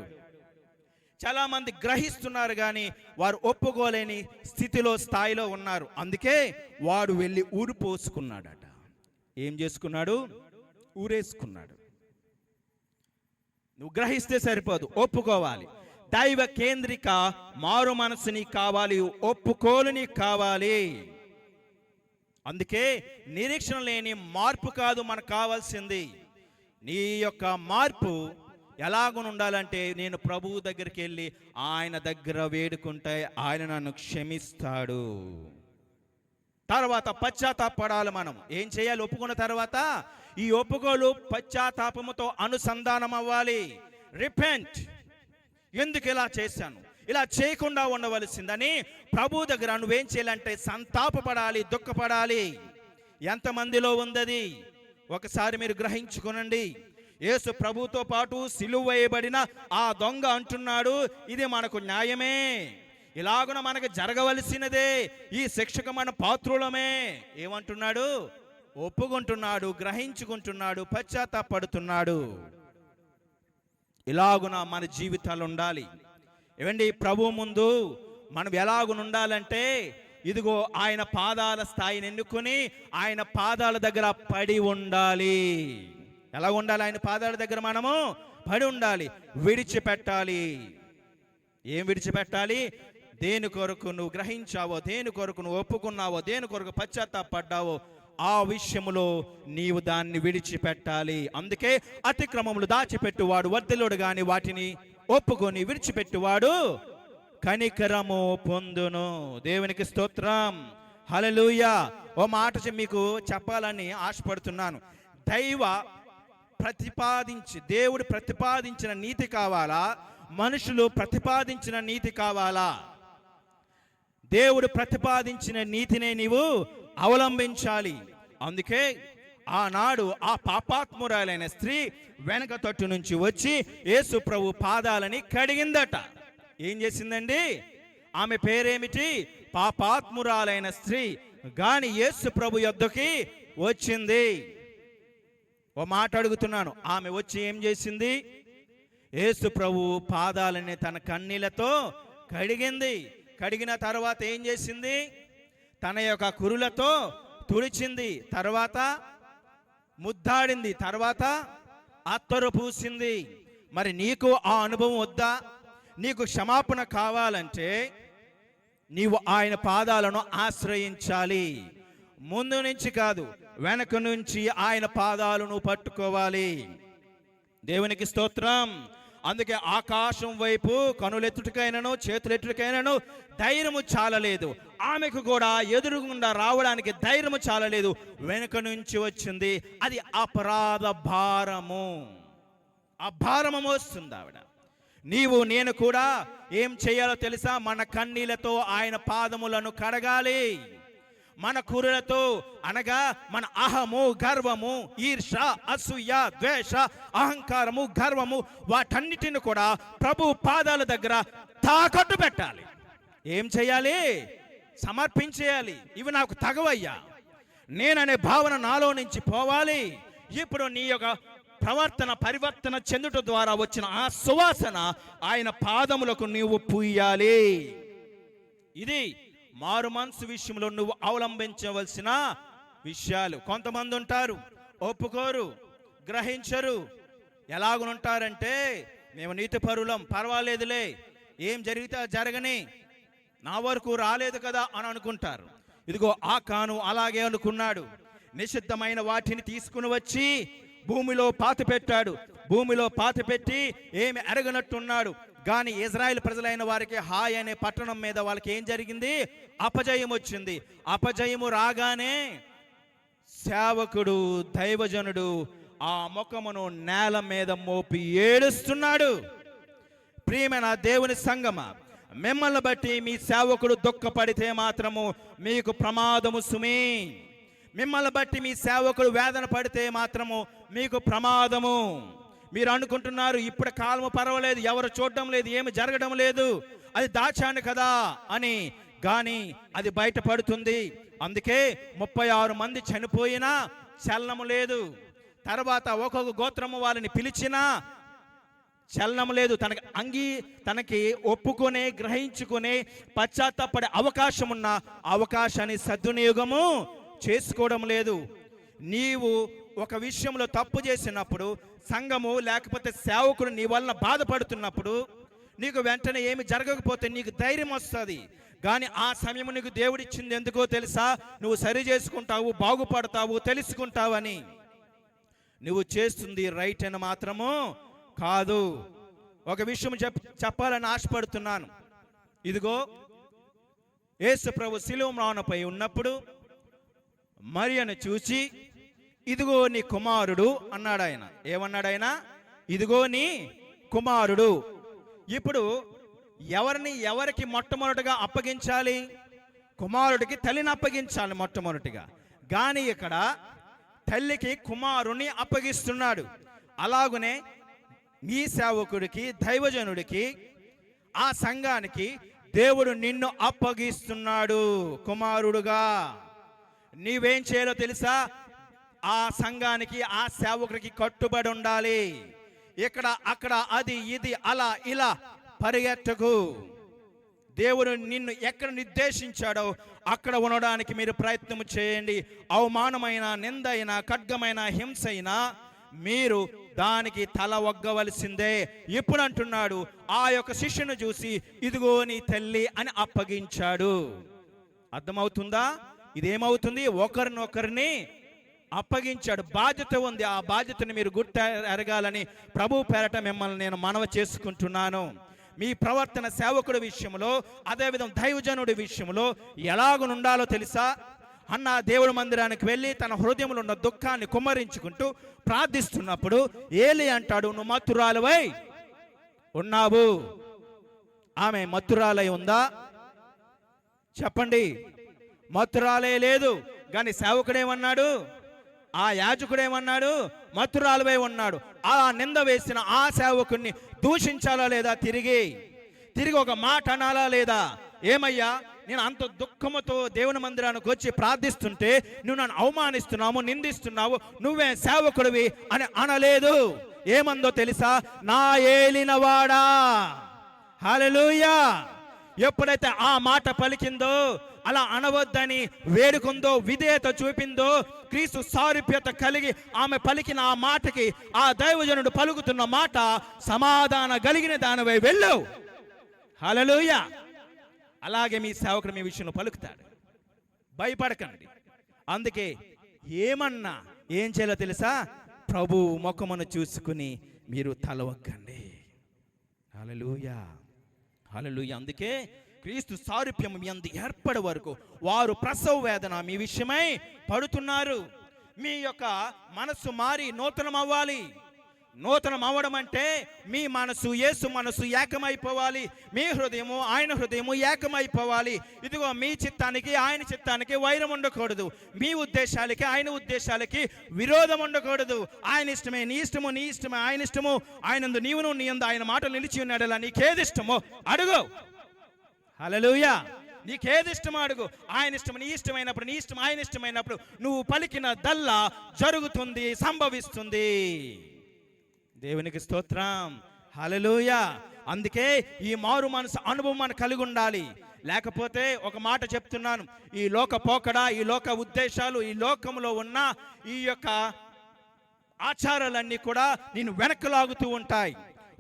చాలా మంది గ్రహిస్తున్నారు కానీ వారు ఒప్పుకోలేని స్థితిలో, స్థాయిలో ఉన్నారు. అందుకే వాడు వెళ్ళి ఊరు పోసుకున్నాడట. ఏం చేసుకున్నాడు? ఊరేసుకున్నాడు. నువ్వు గ్రహిస్తే సరిపోదు, ఒప్పుకోవాలి. దైవ కేంద్రిక మారు మనసుని కావాలి, ఒప్పుకోలుని కావాలి. అందుకే నిరీక్షణ లేని మార్పు కాదు మనకు కావాల్సింది. నీ యొక్క మార్పు ఎలాగ ఉండాలంటే, నేను ప్రభువు దగ్గరికి వెళ్ళి ఆయన దగ్గర వేడుకుంటే ఆయన నన్ను క్షమిస్తాడు. తర్వాత పశ్చాత్తాపడాలి. మనం ఏం చేయాలి? ఒప్పుకున్న తర్వాత ఈ ఒప్పుకోలు పశ్చాత్తాపముతో అనుసంధానం అవ్వాలి. రిపెంట్. ఎందుకు ఇలా చేశాను, ఇలా చేయకుండా ఉండవలసిందని ప్రభు దగ్గర నువ్వేం చేయాలంటే సంతాపపడాలి, దుఃఖపడాలి. ఎంతమందిలో ఉందది? ఒకసారి మీరు గ్రహించుకోనండి. యేసు ప్రభుతో పాటు సిలువ వేయబడిన ఆ దొంగ అంటున్నాడు, ఇది మనకు న్యాయమే, ఇలాగున మనకు జరగవలసినదే, ఈ శిక్షకు మన పాత్రులమే. ఏమంటున్నాడు? ఒప్పుకుంటున్నాడు, గ్రహించుకుంటున్నాడు, పశ్చాత్తాపడుతున్నాడు. ఇలాగున మన జీవితాలు ఉండాలి. ఏమండి, ప్రభు ముందు మనం ఎలాగునుండాలంటే ఇదిగో ఆయన పాదాల స్థాయిని ఎన్నుకొని ఆయన పాదాల దగ్గర పడి ఉండాలి. ఎలా ఉండాలి? ఆయన పాదాల దగ్గర మనము పడి ఉండాలి. విడిచిపెట్టాలి. ఏం విడిచిపెట్టాలి? దేని కొరకు నువ్వు గ్రహించావో, దేని కొరకు నువ్వు ఒప్పుకున్నావో, దేని కొరకు పశ్చాత్తాపడ్డావో ఆ విషయములో నీవు దాన్ని విడిచిపెట్టాలి. అందుకే అతిక్రమములు దాచిపెట్టువాడు వర్ధిల్లుడు గాని వాటిని ఒప్పుకొని విడిచిపెట్టువాడు కనికరము పొందును. దేవునికి స్తోత్రం. హల్లెలూయా. ఓ మాట మీకు చెప్పాలని ఆశపడుతున్నాను. దేవుడు ప్రతిపాదించిన నీతి కావాలా, మనుషులు ప్రతిపాదించిన నీతి కావాలా? దేవుడు ప్రతిపాదించిన నీతినే నీవు అవలంబించాలి. అందుకే ఆనాడు ఆ పాపాత్మురాలైన స్త్రీ వెనక తట్టు నుంచి వచ్చి యేసు ప్రభు పాదాలని కడిగిందట. ఏం చేసిందండి? ఆమె పేరేమిటి? పాపాత్మురాలైన స్త్రీ. గాని యేసు ప్రభు యొద్దకి వచ్చింది. ఓ మాట అడుగుతున్నాను, ఆమె వచ్చి ఏం చేసింది? యేసు ప్రభు పాదాలని తన కన్నీళ్లతో కడిగింది. కడిగిన తర్వాత ఏం చేసింది? తన యొక్క కురులతో తుడిచింది. తర్వాత ముద్దాడింది. తర్వాత అత్తరు పూసింది. మరి నీకు ఆ అనుభవం వద్దా? నీకు క్షమాపణ కావాలంటే నీవు ఆయన పాదాలను ఆశ్రయించాలి. ముందు నుంచి కాదు, వెనక నుంచి ఆయన పాదాలను పట్టుకోవాలి. దేవునికి స్తోత్రం. అందుకే ఆకాశం వైపు కనులెత్తుటికైనను చేతులెత్తుటికైనను ధైర్యము చాలలేదు. ఆమెకు కూడా ఎదురుగుండా రావడానికి ధైర్యము చాలలేదు. వెనుక నుంచి వచ్చింది అది అపరాధ భారము. ఆ భారము మోస్తుంది ఆవిడ. నీవు నేను కూడా ఏం చేయాలో తెలుసా? మన కన్నీళ్లతో ఆయన పాదములను కడగాలి. మన కురులతో అనగా మన అహము, గర్వము, ఈర్ష, అసూయ, ద్వేష, అహంకారము, గర్వము వాటన్నిటిని కూడా ప్రభు పాదాల దగ్గర తాకట్టు పెట్టాలి. ఏం చేయాలి? సమర్పించేయాలి. ఇవి నాకు తగవయ్యా, నేననే భావన నాలో నుంచి పోవాలి. ఇప్పుడు నీ యొక్క ప్రవర్తన పరివర్తన చెందుట ద్వారా వచ్చిన ఆ సువాసన ఆయన పాదములకు నీవు పూయాలి. ఇది మారు మనసు విషయంలో నువ్వు అవలంబించవలసిన విషయాలు. కొంతమంది ఉంటారు, ఒప్పుకోరు, గ్రహించరు. ఎలాగుంటారంటే, మేము నీతిపరులం, పర్వాలేదులే, ఏం జరిగితే జరగని, నా వరకు రాలేదు కదా అని అనుకుంటారు. ఇదిగో ఆకాను అలాగే అనుకున్నాడు. నిషిద్ధమైన వాటిని తీసుకుని వచ్చి భూమిలో పాతిపెట్టాడు. భూమిలో పాతిపెట్టి ఏమి ఎరగనట్టున్నాడు. కానీ ఇజ్రాయెల్ ప్రజలైన వారికి హాయ్ అనే పట్టణం మీద వాళ్ళకి ఏం జరిగింది? అపజయం వచ్చింది. అపజయము రాగానే సేవకుడు, దైవజనుడు ఆ ముఖమును నేల మీద మోపి ఏడుస్తున్నాడు. ప్రియమైన దేవుని సంగమా, మిమ్మల్ని బట్టి మీ సేవకుడు దుఃఖపడితే మాత్రము మీకు ప్రమాదము సుమి. మిమ్మల్ని బట్టి మీ సేవకుడు వేదన పడితే మాత్రము మీకు ప్రమాదము. మీరు అనుకుంటున్నారు ఇప్పుడు కాలము పర్వాలేదు, ఎవరు చూడడం లేదు, ఏమి జరగడం లేదు, అది దాచాను కదా అని. కానీ అది బయటపడుతుంది. అందుకే 36 మంది చనిపోయినా చలనము లేదు. తర్వాత ఒక్కొక్క గోత్రము వాళ్ళని పిలిచినా చలనం లేదు. తనకి ఒప్పుకునే, గ్రహించుకునే, పశ్చాత్తాపడే అవకాశం ఉన్న అవకాశాన్ని సద్వినియోగము చేసుకోవడం లేదు. నీవు ఒక విషయంలో తప్పు చేసినప్పుడు, సంఘము లేకపోతే సేవకుడు నీ వలన బాధపడుతున్నప్పుడు, నీకు వెంటనే ఏమి జరగకపోతే నీకు ధైర్యం వస్తుంది. కానీ ఆ సమయం నీకు దేవుడిచ్చింది ఎందుకో తెలుసా? నువ్వు సరి చేసుకుంటావు, బాగుపడతావు, తెలుసుకుంటావని. నువ్వు చేస్తుంది రైట్ అని మాత్రము కాదు. ఒక విషయం చెప్పాలని ఆశపడుతున్నాను. ఇదిగో యేసు ప్రభు శిలువ మ్రానుపై ఉన్నప్పుడు మరియను చూచి, ఇదిగో నీ కుమారుడు అన్నాడు ఆయన. ఏమన్నాడు ఆయన? ఇదిగో నీ కుమారుడు. ఇప్పుడు ఎవరికి మొట్టమొదటిగా అప్పగించాలి? కుమారుడికి తల్లిని అప్పగించాలి మొట్టమొదటిగా. కానీ ఇక్కడ తల్లికి కుమారుని అప్పగిస్తున్నాడు. అలాగునే మీ సేవకుడికి, దైవజనుడికి, ఆ సంఘానికి దేవుడు నిన్ను అప్పగిస్తున్నాడు కుమారుడుగా. నీవేం చేయాలో తెలుసా? ఆ సంఘానికి, ఆ సేవకుడికి కట్టుబడి ఉండాలి. ఇక్కడ అక్కడ అది ఇది అలా ఇలా పరిగెట్టకు. దేవుడు నిన్ను ఎక్కడ నిర్దేశించాడో అక్కడ ఉండడానికి మీరు ప్రయత్నం చేయండి. అవమానమైన, నిందైన, ఖడ్గమైన, హింసైన మీరు దానికి తల ఒగ్గవలసిందే. ఇప్పుడు అంటున్నాడు, ఆ యొక్క శిష్యును చూసి ఇదిగో నీ తల్లి అని అప్పగించాడు. అర్థమవుతుందా? ఇదేమవుతుంది? ఒకరినొకరిని అప్పగించాడు. బాధ్యత ఉంది. ఆ బాధ్యతను మీరు గుర్తు ఎరగాలని ప్రభు పేరట మిమ్మల్ని నేను మనవి చేసుకుంటున్నాను. మీ ప్రవర్తన సేవకుడి విషయంలో, అదేవిధంగా దైవజనుడి విషయంలో ఎలాగుండాలో తెలుసా? అన్న దేవుడి మందిరానికి వెళ్ళి తన హృదయంలో ఉన్న దుఃఖాన్ని కుమ్మరించుకుంటూ ప్రార్థిస్తున్నప్పుడు ఏలి అంటాడు, నువ్వు మత్తురాలువై ఉన్నావు. ఆమె మత్తురాలై ఉందా? చెప్పండి. మత్తురాలే లేదు. కానీ సేవకుడేమన్నాడు? ఆ యాజకుడేమన్నాడు? మత్తురాలువై ఉన్నాడు. ఆ నింద వేసిన ఆ సేవకుడిని దూషించాలా లేదా? తిరిగి ఒక మాట అనాలా లేదా? ఏమయ్యా, నేను అంత దుఃఖముతో దేవుని మందిరానికి వచ్చి ప్రార్థిస్తుంటే నువ్వు నన్ను అవమానిస్తున్నావు, నిందిస్తున్నావు, నువ్వే సేవకుడివి అని అనలేదు. ఏమందో తెలుసా? నా ఏలినవాడా. హల్లెలూయా. ఎప్పుడైతే ఆ మాట పలికిందో, అలా అనవద్దని వేడుకుందో, విధేయత చూపిందో, క్రీస్తు సారూప్యత కలిగి ఆమె పలికిన ఆ మాటకి ఆ దైవజనుడు పలుకుతున్న మాట సమాధాన కలిగిన దానివై వెళ్ళు. హల్లెలూయా. అలాగే మీ సేవకుడు మీ విషయంలో పలుకుతాడు. భయపడకండి. అందుకే ఏమన్నా ఏం చేయాలో తెలుసా? ప్రభు ముఖమును చూసుకుని మీరు తల వగ్గండి. హల్లెలూయా, హల్లెలూయా. అందుకే క్రీస్తు సారూప్యం మీ అందు ఏర్పడే వరకు వారు ప్రసవ వేదన మీ విషయమై పడుతున్నారు. మీ యొక్క మనస్సు మారి నూతనం అవ్వాలి. నూతనం అవ్వడం అంటే మీ మనసు యేసు మనసు ఏకమైపోవాలి. మీ హృదయము ఆయన హృదయము ఏకమైపోవాలి. ఇదిగో మీ చిత్తానికి ఆయన చిత్తానికి వైరం ఉండకూడదు. మీ ఉద్దేశాలకి ఆయన ఉద్దేశాలకి విరోధం ఉండకూడదు. ఆయన ఇష్టమే నీ ఇష్టము, నీ ఇష్టమే ఆయన ఇష్టము. ఆయనందు నీవును నీ యందు ఆయన మాటలు నిలిచి ఉన్నాడలా నీకేది ఇష్టమో అడుగు. హల్లెలూయా. నీకేది ఇష్టమో అడుగు. ఆయన ఇష్టం నీ ఇష్టమైనప్పుడు, నీ ఇష్టం ఆయన ఇష్టమైనప్పుడు నువ్వు పలికిన దల్లా జరుగుతుంది, సంభవిస్తుంది. దేవునికి స్తోత్రం. హల్లెలూయా. అందుకే ఈ మారు మనసు అనుభవం మనకు కలిగి ఉండాలి. లేకపోతే ఒక మాట చెప్తున్నాను, ఈ లోక పోకడ, ఈ లోక ఉద్దేశాలు, ఈ లోకంలో ఉన్న ఈ యొక్క ఆచారాలన్నీ కూడా నేను వెనక్కి లాగుతూ ఉంటాయి.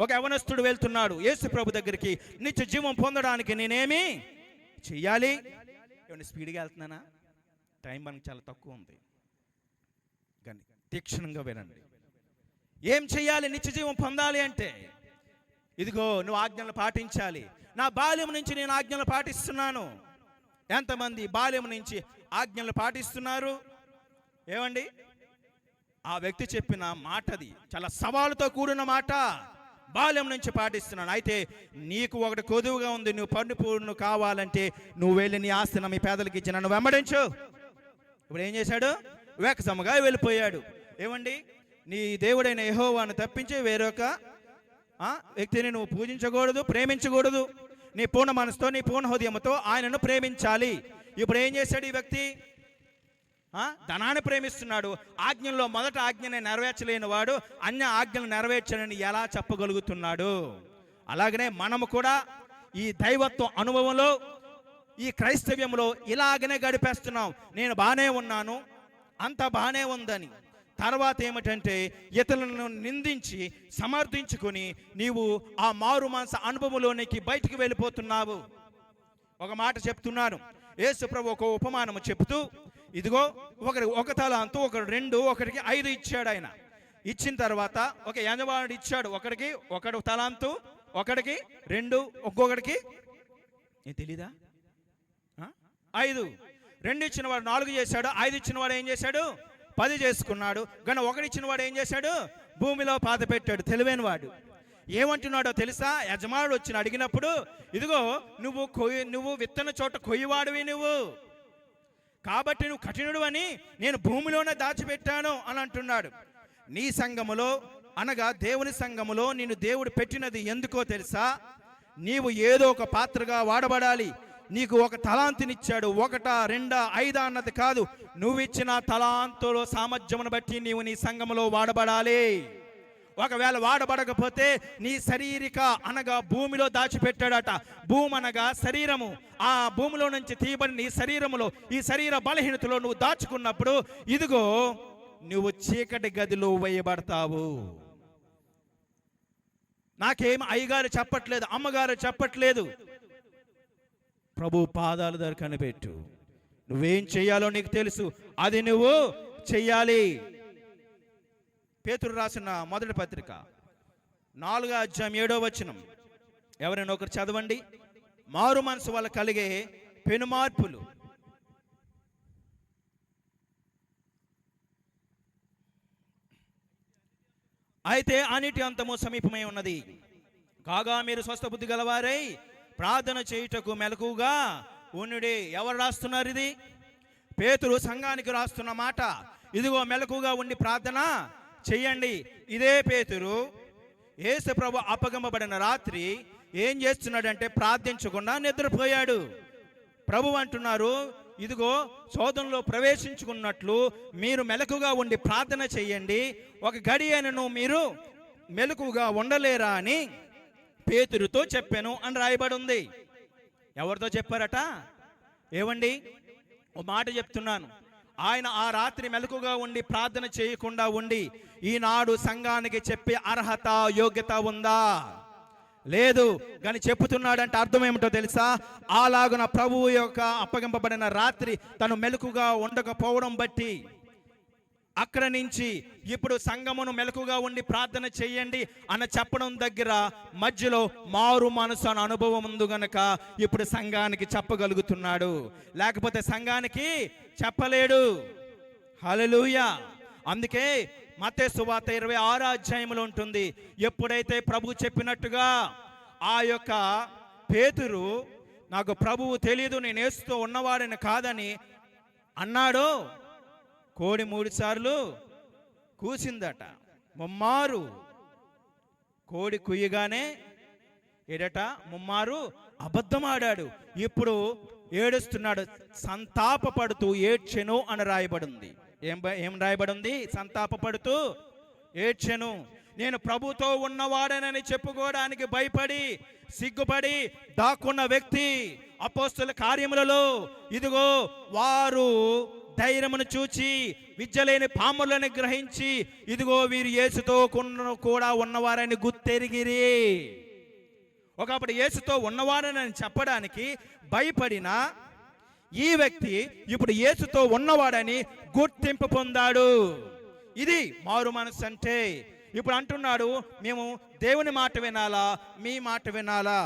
ఒక యవనస్తుడు వెళ్తున్నాడు యేసు ప్రభు దగ్గరికి, నిత్య జీవం పొందడానికి నేనేమి చెయ్యాలి? ఏమన్నా స్పీడ్గా వెళ్తున్నానా? టైం మనకు చాలా తక్కువ ఉంది కానీ తీక్షణంగా వినండి. ఏం చెయ్యాలి నిత్య జీవం పొందాలి అంటే? ఇదిగో నువ్వు ఆజ్ఞలు పాటించాలి. నా బాల్యం నుంచి నేను ఆజ్ఞలు పాటిస్తున్నాను. ఎంతమంది బాల్యం నుంచి ఆజ్ఞలు పాటిస్తున్నారు? ఏమండి, ఆ వ్యక్తి చెప్పిన మాటది చాలా సవాలుతో కూడిన మాట. బాల్యం నుంచి పాటిస్తున్నాను. అయితే నీకు ఒకటి కొదువుగా ఉంది, నువ్వు పరిపూర్ణ కావాలంటే నువ్వు వెళ్ళి నీ ఆస్తిని మీ పేదలకు ఇచ్చి నన్ను వెంబడించు. ఇప్పుడు ఏం చేశాడు? వేకసముగా వెళ్ళిపోయాడు. ఏమండి, నీ దేవుడైన యెహోవాను తప్పించి వేరొక వ్యక్తిని నువ్వు పూజించకూడదు, ప్రేమించకూడదు. నీ పూర్ణ మనసుతో, నీ పూర్ణ హృదయంతో ఆయనను ప్రేమించాలి. ఇప్పుడు ఏం చేశాడు ఈ వ్యక్తి? ధనాన్ని ప్రేమిస్తున్నాడు. ఆజ్ఞల్లో మొదట ఆజ్ఞని నెరవేర్చలేని వాడు అన్య ఆజ్ఞలు నెరవేర్చని ఎలా చెప్పగలుగుతున్నాడు? అలాగనే మనము కూడా ఈ దైవత్వ అనుభవంలో, ఈ క్రైస్తవ్యంలో ఇలాగనే గడిపేస్తున్నాం. నేను బాగానే ఉన్నాను, అంత బాగానే ఉందని. తర్వాత ఏమిటంటే ఇతరులను నిందించి సమర్థించుకొని నీవు ఆ మారు మనసు అనుభవంలోనికి బయటికి వెళ్ళిపోతున్నావు. ఒక మాట చెప్తున్నాను. యేసు ప్రభు ఒక ఉపమానము చెప్తూ, ఇదిగో ఒకరికి 1 తలాంతు, ఒకరు 2, ఒకరికి 5 ఇచ్చాడు. ఆయన ఇచ్చిన తర్వాత ఒక యజమానుడు ఇచ్చాడు. ఒకరికి 1 తలాంతు, ఒకడికి 2, ఒక్కొక్కడికి ఏం తెలీదా 5. 2 ఇచ్చిన వాడు 4 చేశాడు. 5 ఇచ్చిన వాడు ఏం చేశాడు? 10 చేసుకున్నాడు. కానీ 1 ఇచ్చిన వాడు ఏం చేశాడు? భూమిలో పాత పెట్టాడు. తెలివైన వాడు ఏమంటున్నాడో తెలుసా? యజమానుడు వచ్చి అడిగినప్పుడు, ఇదిగో నువ్వు విత్తన చోట కొయ్యవాడివి నువ్వు, కాబట్టి నువ్వు కఠినుడు అని నేను భూమిలోనే దాచిపెట్టాను అని అంటున్నాడు. నీ సంఘములో అనగా దేవుని సంఘములో నిన్ను దేవుడు పెట్టినది ఎందుకో తెలుసా? నీవు ఏదో ఒక పాత్రగా వాడబడాలి. నీకు 1 తలాంతునిచ్చాడు. 1, 2, 5 అన్నది కాదు. నువ్వు ఇచ్చిన తలాంతులో సామర్థ్యమును బట్టి నీవు నీ సంఘములో వాడబడాలి. ఒకవేళ వాడబడకపోతే నీ శారీరక అనగా భూమిలో దాచిపెట్టాడట. భూమి అనగా శరీరము. ఆ భూమిలో నుంచి తీయబడి నీ శరీరములో, ఈ శరీర బలహీనతలో నువ్వు దాచుకున్నప్పుడు ఇదిగో నువ్వు చీకటి గదిలో వేయబడతావు. నాకేం అయ్యగారు చెప్పట్లేదు, అమ్మగారు చెప్పట్లేదు. ప్రభు పాదాల దగ్గర కనిపెట్టు. నువ్వేం చెయ్యాలో నీకు తెలుసు, అది నువ్వు చెయ్యాలి. పేతురు రాసిన మొదటి పత్రిక 4వ అధ్యాయం 7వ వచనం ఎవరైనా ఒకరు చదవండి. మారు మనసు వల్ల కలిగే పెనుమార్పులు. అయితే అన్నిటి అంతము సమీపమై ఉన్నది. కాగా మీరు స్వస్థ బుద్ధి గలవారై ప్రార్థన చేయుటకు మెలకుగా ఉండుడి. ఎవరు రాస్తున్నారు ఇది? పేతురు సంఘానికి రాస్తున్న మాట. ఇదిగో మెలకుగా ఉండి ప్రార్థన చెయ్యండి. ఇదే పేతురు యేసు ప్రభు అప్పగింపబడిన రాత్రి ఏం చేస్తున్నాడంటే ప్రార్థించకుండా నిద్రపోయాడు. ప్రభు అంటున్నారు, ఇదిగో శోధనలో ప్రవేశించుకున్నట్లు మీరు మెలకుగా ఉండి ప్రార్థన చెయ్యండి. ఒక గడియను మీరు మెలకుగా ఉండలేరా అని పేతురుతో చెప్పాను అని రాయబడి ఉంది. ఎవరితో చెప్పారట? ఏమండి, ఓ మాట చెప్తున్నాను. ఆయన ఆ రాత్రి మెలకుగా ఉండి ప్రార్థన చేయకుండా ఉండి ఈనాడు సంఘానికి చెప్పే అర్హత యోగ్యత ఉందా? లేదు. కానీ చెప్పుతున్నాడంటే అర్థం ఏమిటో తెలుసా? అలాగున ప్రభువు యొక్క అప్పగింపబడిన రాత్రి తను మెలకుగా ఉండకపోవడం బట్టి అక్కడ నుంచి ఇప్పుడు సంఘమును మెలకుగా ఉండి ప్రార్థన చేయండి అన్న చెప్పడం దగ్గర మధ్యలో మారు మనసు అనే అనుభవం ఉంది గనక ఇప్పుడు సంఘానికి చెప్పగలుగుతున్నాడు, లేకపోతే సంఘానికి చెప్పలేడు. హల్లెలూయా. అందుకే మత్తయి సువార్త 26వ అధ్యాయంలో ఉంటుంది, ఎప్పుడైతే ప్రభు చెప్పినట్టుగా ఆ యొక్క పేతురు నాకు ప్రభువు తెలియదు, నేను యేసుతో ఉన్నవాడని కాదని అన్నాడో, కోడి 3 సార్లు కూసిందట. ముమ్మారు కోడి కుయ్యగానే ఏడట ముమ్మారు అబద్ధమాడాడు. ఇప్పుడు ఏడుస్తున్నాడు, సంతాపపడుతూ ఏడ్చెను అని రాయబడింది. ఏం రాయబడింది? సంతాపపడుతూ ఏడ్చెను. నేను ప్రభుతో ఉన్నవాడనని చెప్పుకోవడానికి భయపడి సిగ్గుపడి దాక్కున్న వ్యక్తి అపోస్తల కార్యములలో ఇదిగో వారు ధైర్యమును చూచి విద్యలేని పాములను గ్రహించి ఇదిగో వీరు యేసుతో కూడా ఉన్నవారని గుర్తెరిగిరి. ఒకప్పుడు యేసుతో ఉన్నవాడని చెప్పడానికి భయపడిన ఈ వ్యక్తి ఇప్పుడు యేసుతో ఉన్నవాడని గుర్తింపు పొందాడు. ఇది మారు మనసు అంటే. ఇప్పుడు అంటున్నాడు, మేము దేవుని మాట వినాలా, మీ మాట వినాలా?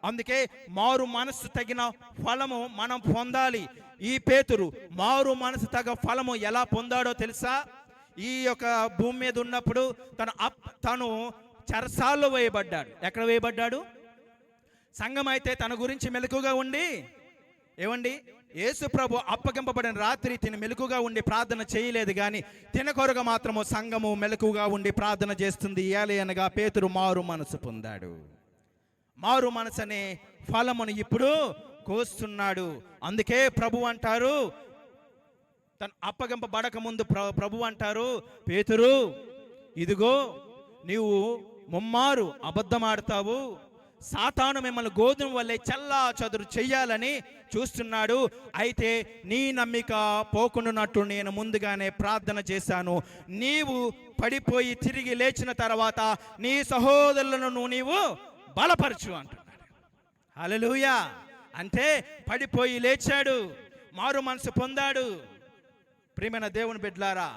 అందుకే మారు మనసు తగిన ఫలము మనం పొందాలి. ఈ పేతురు మారు మనసు తగ్గ ఫలము ఎలా పొందాడో తెలుసా? ఈ యొక్క భూమి మీద ఉన్నప్పుడు తను చెరసాల్లో వేయబడ్డాడు. ఎక్కడ వేయబడ్డాడు? సంఘం అయితే తన గురించి మెలకుగా ఉండి, ఏమండి, యేసు ప్రభు అప్పగింపబడిన రాత్రి తిని మెలకుగా ఉండి ప్రార్థన చేయలేదు, కానీ తిన కొరగా మాత్రము సంఘము మెలకుగా ఉండి ప్రార్థన చేస్తుంది. ఇయాలి అనగా పేతురు మారు మనసు పొందాడు. మారు మనసు అనే ఫలమును ఇప్పుడు కోస్తున్నాడు. అందుకే ప్రభు అంటారు, తను అప్పగింపబడక ముందు ప్రభు అంటారు, పేతురు ఇదిగో నీవు ముమ్మారు అబద్ధమాడతావు, సాతాను మిమ్మల్ని గోధుమ వల్లే చల్లా చదురు చెయ్యాలని చూస్తున్నాడు. అయితే నీ నమ్మిక పోకుండానట్టు నేను ముందుగానే ప్రార్థన చేశాను. నీవు పడిపోయి తిరిగి లేచిన తర్వాత నీ సహోదరులను నీవు బలపరచు అంటున్నాడు. హల్లెలూయా. అంటే పడిపోయి లేచాడు, మారు మనసు పొందాడు. ప్రియమైన దేవుని బిడ్డలారా,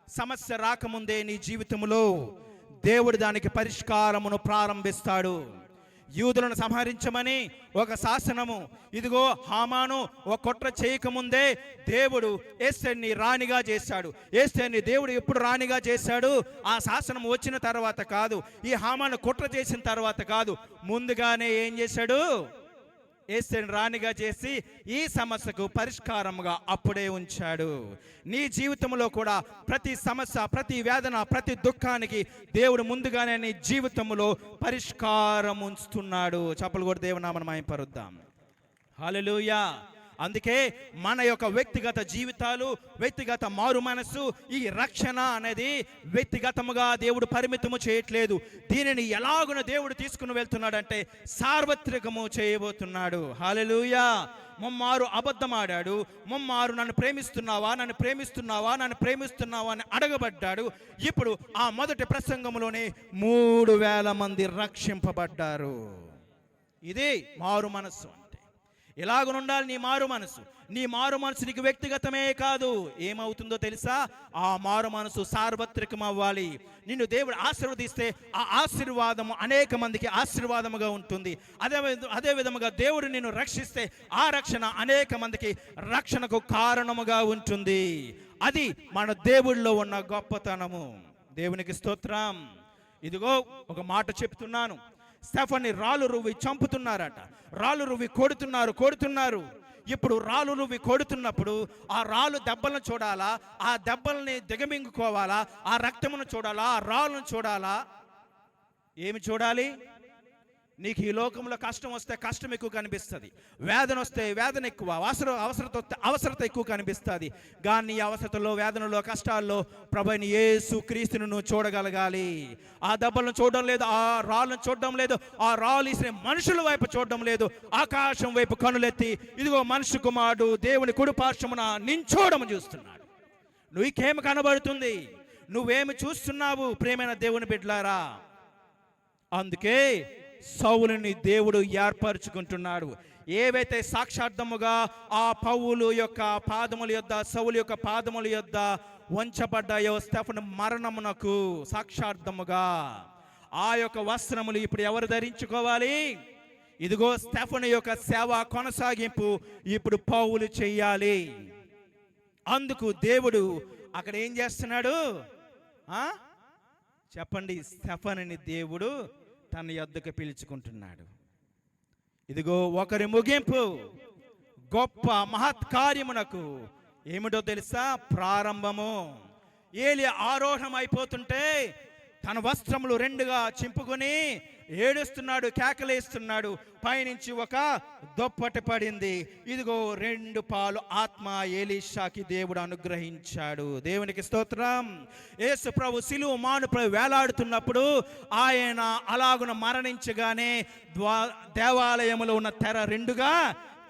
సమస్య రాకముందే నీ జీవితంలో దేవుడు దానికి పరిష్కారమును ప్రారంభిస్తాడు. యూదులను సంహరించమని ఒక శాసనము, ఇదిగో హామాను ఒక కుట్ర చేయకముందే దేవుడు ఎస్తేర్ని రాణిగా చేశాడు. ఎస్తేర్ని దేవుడు ఎప్పుడు రాణిగా చేశాడు? ఆ శాసనం వచ్చిన తర్వాత కాదు, ఈ హామాను కుట్ర చేసిన తర్వాత కాదు, ముందుగానే ఏం చేశాడు? ఎస్తేర్ని రాణిగా చేసి ఈ సమస్యకు పరిష్కారముగా అప్పుడే ఉంచాడు. నీ జీవితంలో కూడా ప్రతి సమస్య, ప్రతి వేదన, ప్రతి దుఃఖానికి దేవుడు ముందుగానే నీ జీవితంలో పరిష్కారం ఉంచుతున్నాడు. చప్పలు కూడా దేవునామమున మహిమపరుద్దాం. హల్లెలూయా. అందుకే మన యొక్క వ్యక్తిగత జీవితాలు, వ్యక్తిగత మారు మనసు, ఈ రక్షణ అనేది వ్యక్తిగతముగా దేవుడు పరిమితము చేయట్లేదు. దీనిని ఎలాగున దేవుడు తీసుకుని వెళ్తున్నాడంటే సార్వత్రికము చేయబోతున్నాడు. హల్లెలూయా. ముమ్మారు అబద్ధమాడాడు, ముమ్మారు నన్ను ప్రేమిస్తున్నావా, నన్ను ప్రేమిస్తున్నావా, నన్ను ప్రేమిస్తున్నావా అని అడగబడ్డాడు. ఇప్పుడు ఆ మొదటి ప్రసంగంలోనే 3000 మంది రక్షింపబడ్డారు. ఇది మారు మనస్సు అంటే. ఎలాగనుండాలి నీ మారు మనసు? నీ మారు మనసు నీకు వ్యక్తిగతమే కాదు, ఏమవుతుందో తెలుసా? ఆ మారు మనసు సార్వత్రికం అవ్వాలి. నిన్ను దేవుడు ఆశీర్వదిస్తే ఆ ఆశీర్వాదము అనేక మందికి ఆశీర్వాదముగా ఉంటుంది. అదే విధముగా దేవుడు నిన్ను రక్షిస్తే ఆ రక్షణ అనేక మందికి రక్షణకు కారణముగా ఉంటుంది. అది మన దేవుడిలో ఉన్న గొప్పతనము. దేవునికి స్తోత్రం. ఇదిగో ఒక మాట చెప్తున్నాను, స్టెఫన్ని రాళ్ళు రువ్వి చంపుతున్నారట, రాళ్ళు రువ్వి కొడుతున్నారు. ఇప్పుడు రాళ్ళు రువ్వి కొడుతున్నప్పుడు ఆ రాళ్ళు దెబ్బలను చూడాలా, ఆ దెబ్బల్ని దిగమింగుకోవాలా, ఆ రక్తమును చూడాలా, ఆ రాళ్ళను చూడాలా? ఏమి చూడాలి? నీకు ఈ లోకంలో కష్టం వస్తే కష్టం ఎక్కువ కనిపిస్తుంది, వేదన వస్తే వేదన ఎక్కువ, అవసరత వస్తే అవసరత ఎక్కువ కనిపిస్తుంది. కానీ ఈ అవసరతలో, వేదనలో, కష్టాల్లో ప్రభువైన యేసు క్రీస్తును నువ్వు చూడగలగాలి. ఆ దెబ్బలను చూడడం లేదు, ఆ రాళ్ళను చూడడం లేదు, ఆ రాళ్ళు ఇసిన మనుషుల వైపు చూడడం లేదు, ఆకాశం వైపు కనులెత్తి ఇదిగో మనిషి కుమారుడు దేవుని కుడి పార్శ్వమున నించోవడం చూస్తున్నాడు. నువ్వుకేమి కనబడుతుంది? నువ్వేమి చూస్తున్నావు? ప్రియమైన దేవుని బిడ్డలారా, అందుకే సౌలుని దేవుడు ఏర్పరచుకుంటున్నాడు. ఏవైతే సాక్షార్థముగా ఆ పౌలు యొక్క పాదముల యొద్ద, సౌలు యొక్క పాదముల యొద్ద వంచబడ్డాయో స్టెఫను మరణమునకు సాక్షార్థముగా ఆ యొక్క వస్త్రములు ఇప్పుడు ఎవరు ధరించుకోవాలి? ఇదిగో స్టెఫను యొక్క సేవ కొనసాగింపు ఇప్పుడు పౌలు చెయ్యాలి. అందుకు దేవుడు అక్కడ ఏం చేస్తున్నాడు? చెప్పండి. స్టెఫనుని దేవుడు తన యొద్దకు పిలుచుకుంటున్నాడు. ఇదిగో ఒకరి ముగింపు గొప్ప మహత్కార్యమునకు ఏమిటో తెలుసా? ప్రారంభము. ఏలి ఆరోహణం అయిపోతుంటే తన వస్త్రములు రెండుగా చింపుకొని ఏడుస్తున్నాడు, కేకలేస్తున్నాడు. పైనుంచి ఒక దుప్పటి పడింది. ఇదిగో 2 పాలు ఆత్మ ఎలీషాకి దేవుడు అనుగ్రహించాడు. దేవునికి స్తోత్రం. యేసు ప్రభు సిలువ మానుపై వేలాడుతున్నప్పుడు ఆయన అలాగున మరణించగానే దేవాలయములో ఉన్న తెర 2గా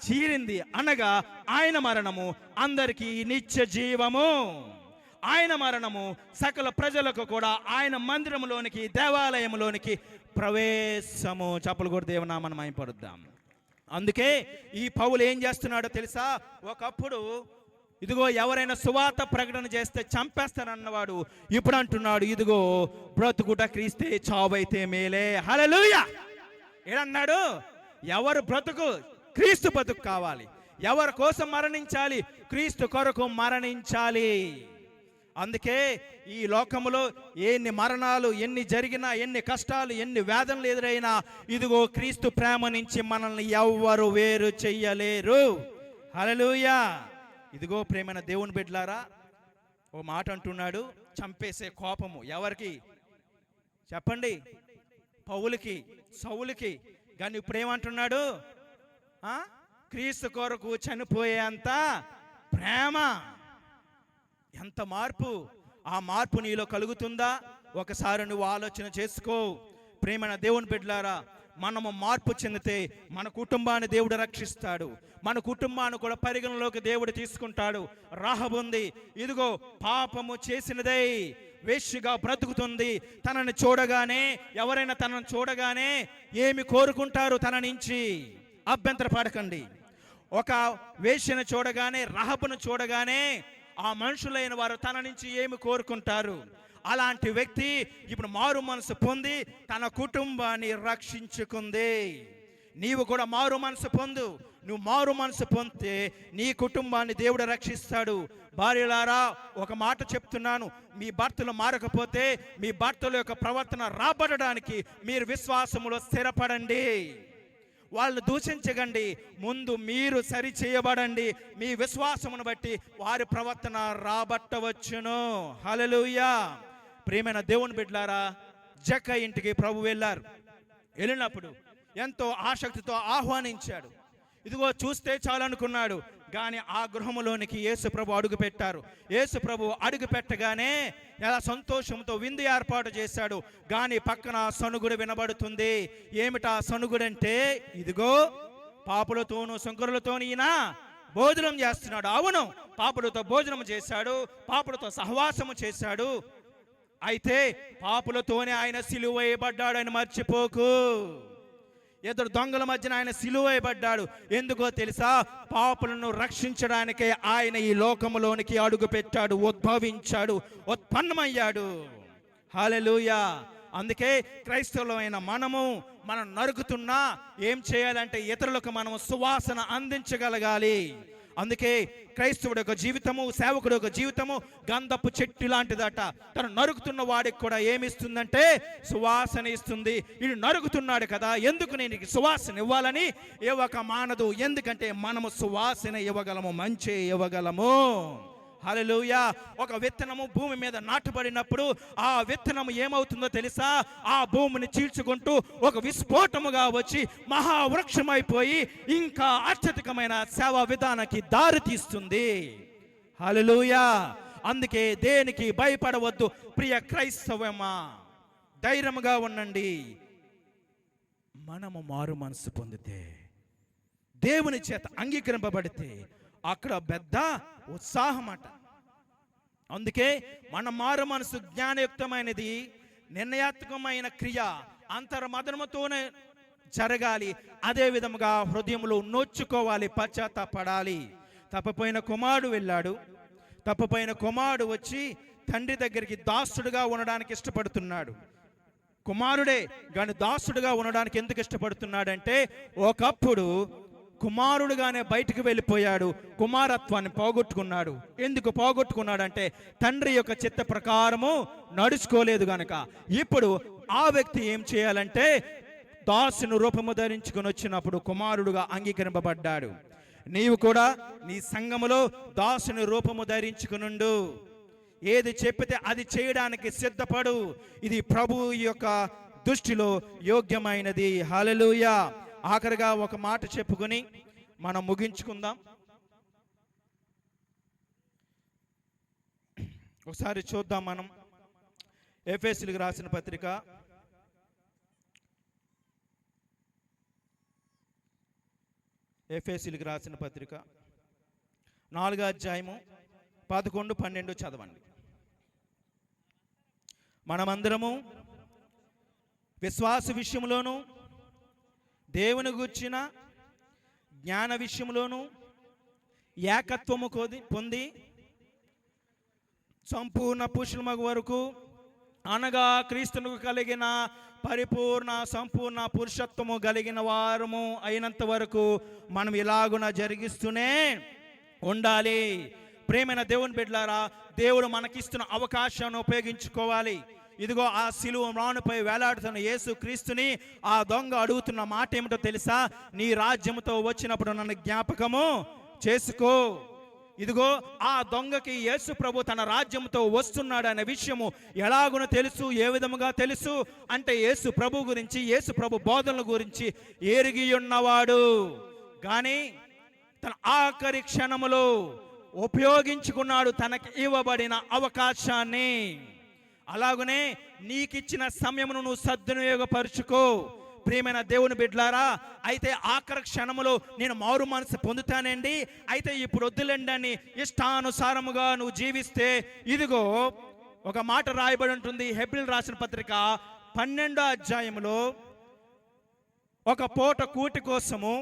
చీరింది. అనగా ఆయన మరణము అందరికీ నిత్య జీవము. ఆయన మరణము సకల ప్రజలకు కూడా ఆయన మందిరములోనికి, దేవాలయంలోనికి ప్రవేశము. చప్పలు కూడా దేవునామని మహిమపరుద్దాం. అందుకే ఈ పౌలు ఏం చేస్తున్నాడో తెలుసా? ఒకప్పుడు ఇదిగో ఎవరైనా సువార్త ప్రకటన చేస్తే చంపేస్తానన్నవాడు ఇప్పుడు అంటున్నాడు, ఇదిగో బ్రతుకుట క్రీస్తే, చావైతే మేలే. హల్లెలూయా. ఏడన్నాడు? ఎవరు బ్రతుకు? క్రీస్తు బ్రతుకు కావాలి. ఎవరి కోసం మరణించాలి? క్రీస్తు కొరకు మరణించాలి. అందుకే ఈ లోకములో ఎన్ని మరణాలు ఎన్ని జరిగినా, ఎన్ని కష్టాలు, ఎన్ని వేదనలు ఎదురైనా, ఇదిగో క్రీస్తు ప్రేమ నుంచి మనల్ని ఎవ్వరు వేరు చెయ్యలేరు. హల్లెలూయా. ఇదిగో ప్రేమైన దేవుని బిడ్డలారా, ఓ మాట అంటున్నాడు. చంపేసే కోపము ఎవరికి? చెప్పండి. పౌలుకి, సౌలుకి. కానీ ఇప్పుడు ఏమంటున్నాడు? క్రీస్తు కొరకు చనిపోయేంత ప్రేమ. ఎంత మార్పు! ఆ మార్పు నీలో కలుగుతుందా? ఒకసారి నువ్వు ఆలోచన చేసుకో. ప్రేమైన దేవుని బిడ్డలారా, మనము మార్పు చెందితే మన కుటుంబాన్ని దేవుడు రక్షిస్తాడు. మన కుటుంబాన్ని కూడా పరిగణలోకి దేవుడు తీసుకుంటాడు. రాహబు ఉంది, ఇదిగో పాపము చేసినదై వేశ్యగా బ్రతుకుతుంది. తనని చూడగానే, ఎవరైనా తనను చూడగానే ఏమి కోరుకుంటారు? తన నుంచి అభ్యంతర పడకండి. ఒక వేశ్యను చూడగానే, రాహబును చూడగానే ఆ మనుషులైన వారు తన నుంచి ఏమి కోరుకుంటారు? అలాంటి వ్యక్తి ఇప్పుడు మారు మనసు పొంది తన కుటుంబాన్ని రక్షించుకుంది. నీవు కూడా మారు మనసు పొందు. నువ్వు మారు మనసు పొందితే నీ కుటుంబాన్ని దేవుడు రక్షిస్తాడు. భార్యలారా, ఒక మాట చెప్తున్నాను. మీ భర్తలు మారకపోతే మీ భర్తల యొక్క ప్రవర్తన రాబడడానికి మీరు విశ్వాసములో స్థిరపడండి. వాళ్ళని దూషించకండి. ముందు మీరు సరి చేయబడండి. మీ విశ్వాసమును బట్టి వారి ప్రవర్తన రాబట్టవచ్చును. హల్లెలూయా. ప్రియమైన దేవుని బిడ్డలారా, జక్క ఇంటికి ప్రభు వెళ్ళారు. వెళ్ళినప్పుడు ఎంతో ఆసక్తితో ఆహ్వానించాడు. ఇదిగో చూస్తే చాలనుకున్నాడు. కానీ ఆ గృహములోనికి యేసు ప్రభు అడుగు పెట్టారు. యేసు ప్రభు అడుగు పెట్టగానే ఎలా సంతోషంతో విందు ఏర్పాటు చేశాడు. కానీ పక్కన సనుగుడు వినబడుతుంది. ఏమిటా సనుగుడంటే, ఇదిగో పాపులతోనూ శంకరులతోనూ ఈయన భోజనం చేస్తున్నాడు. అవును, పాపులతో భోజనం చేశాడు, పాపులతో సహవాసము చేశాడు. అయితే పాపులతోనే ఆయన సిలువ వేయబడ్డాడు అని మర్చిపోకు. ఇద్దరు దొంగల మధ్యన ఆయన సిలువ వేయబడ్డాడు. ఎందుకో తెలుసా? పాపులను రక్షించడానికే ఆయన ఈ లోకములోనికి అడుగు పెట్టాడు, ఉద్భవించాడు, ఉత్పన్నమయ్యాడు. హల్లెలూయా. అందుకే క్రైస్తవులమైన మనం నరుకుతున్నా ఏం చేయాలంటే ఇతరులకు మనము సువాసన అందించగలగాలి. అందుకే క్రైస్తవుడి యొక్క జీవితము, సేవకుడి యొక్క జీవితము గంధపు చెట్టు లాంటిదట. తను నరుకుతున్న వాడికి కూడా ఏమిస్తుందంటే సువాసన ఇస్తుంది. ఇది నరుకుతున్నాడు కదా, ఎందుకు నేను సువాసన ఇవ్వాలని ఇవ్వక మానదు. ఎందుకంటే మనము సువాసన ఇవ్వగలము, మంచి ఇవ్వగలము. హల్లెలూయా. ఒక విత్తనము భూమి మీద నాటబడినప్పుడు ఆ విత్తనము ఏమవుతుందో తెలుసా? ఆ భూమిని చీల్చుకుంటూ ఒక విస్ఫోటముగా వచ్చి మహావృక్షమైపోయి ఇంకా అత్యధికమైన సేవా విధానానికి దారి తీస్తుంది. హల్లెలూయా. అందుకే దేనికి భయపడవద్దు ప్రియ క్రైస్తవమా, ధైర్యముగా ఉండండి. మనము మారు మనసు పొందితే, దేవుని చేత అంగీకరింపబడితే అక్కడ పెద్ద ఉత్సాహం అట. అందుకే మన మారు మనసు జ్ఞానయుక్తమైనది, నిర్ణయాత్మకమైన క్రియ, అంతర్మదనముతోనే జరగాలి. అదే విధముగా హృదయంలో నోచుకోవాలి, పశ్చాత్తాపడాలి. తప్పిపోయిన కుమారుడు వెళ్ళాడు, తప్పుపైన కుమారుడు వచ్చి తండ్రి దగ్గరికి దాసుడుగా ఉండడానికి ఇష్టపడుతున్నాడు. కుమారుడే కానీ దాసుడుగా ఉండడానికి ఎందుకు ఇష్టపడుతున్నాడంటే, ఒకప్పుడు కుమారుడుగానే బయటకు వెళ్ళిపోయాడు, కుమారత్వాన్ని పోగొట్టుకున్నాడు. ఎందుకు పోగొట్టుకున్నాడంటే తండ్రి యొక్క చిత్త ప్రకారము నడుచుకోలేదు గనక. ఇప్పుడు ఆ వ్యక్తి ఏం చేయాలంటే దాసుని రూపము ధరించుకొని వచ్చినప్పుడు కుమారుడుగా అంగీకరింపబడ్డాడు. నీవు కూడా నీ సంఘములో దాసుని రూపము ధరించుకునుండు. ఏది చెప్పితే అది చేయడానికి సిద్ధపడు. ఇది ప్రభు యొక్క దృష్టిలో యోగ్యమైనది. హల్లెలూయా. ఆఖరిగా ఒక మాట చెప్పుకొని మనం ముగించుకుందాం. ఒకసారి చూద్దాం మనం ఎఫెసీయులకు రాసిన పత్రిక 4వ అధ్యాయము 11, 12 చదవండి. మనమందరము విశ్వాస విషయంలోను దేవుని గూర్చిన జ్ఞాన విషయంలోను ఏకత్వము పొంది సంపూర్ణ పురుషుల వరకు, అనగా క్రీస్తునకు కలిగిన పరిపూర్ణ సంపూర్ణ పురుషత్వము కలిగిన వారము అయినంత వరకు మనం ఇలాగున జరిగిస్తూనే ఉండాలి. ప్రేమైన దేవుని బిడ్డలారా, దేవుడు మనకిస్తున్న అవకాశాన్ని ఉపయోగించుకోవాలి. ఇదిగో ఆ సిలువ మ్రానుపై వేలాడుతున్న యేసు క్రీస్తుని ఆ దొంగ అడుగుతున్న మాట ఏమిటో తెలుసా? నీ రాజ్యముతో వచ్చినప్పుడు నన్ను జ్ఞాపకము చేసుకో. ఇదిగో ఆ దొంగకి యేసు ప్రభు తన రాజ్యంతో వస్తున్నాడు అనే విషయము ఎలాగునో తెలుసు. ఏ విధముగా తెలుసు అంటే యేసు ప్రభు గురించి, యేసు ప్రభు బోధనల గురించి ఎరిగి ఉన్నవాడు. కానీ తన ఆఖరి క్షణములో ఉపయోగించుకున్నాడు తనకి ఇవ్వబడిన అవకాశాన్ని. అలాగనే నీకిచ్చిన సమయమును నువ్వు సద్వినియోగపరుచుకో. ప్రియమైన దేవుని బిడ్డలారా, అయితే ఆఖరి క్షణములో నేను మారు మనసు పొందుతానండి, అయితే ఇప్పుడు వద్దులేండి అని ఇష్టానుసారముగా నువ్వు జీవిస్తే, ఇదిగో ఒక మాట రాయబడి ఉంటుంది హెబ్రీయులకు రాసిన పత్రిక 12వ అధ్యాయంలో. ఒక పూట కూటి కోసము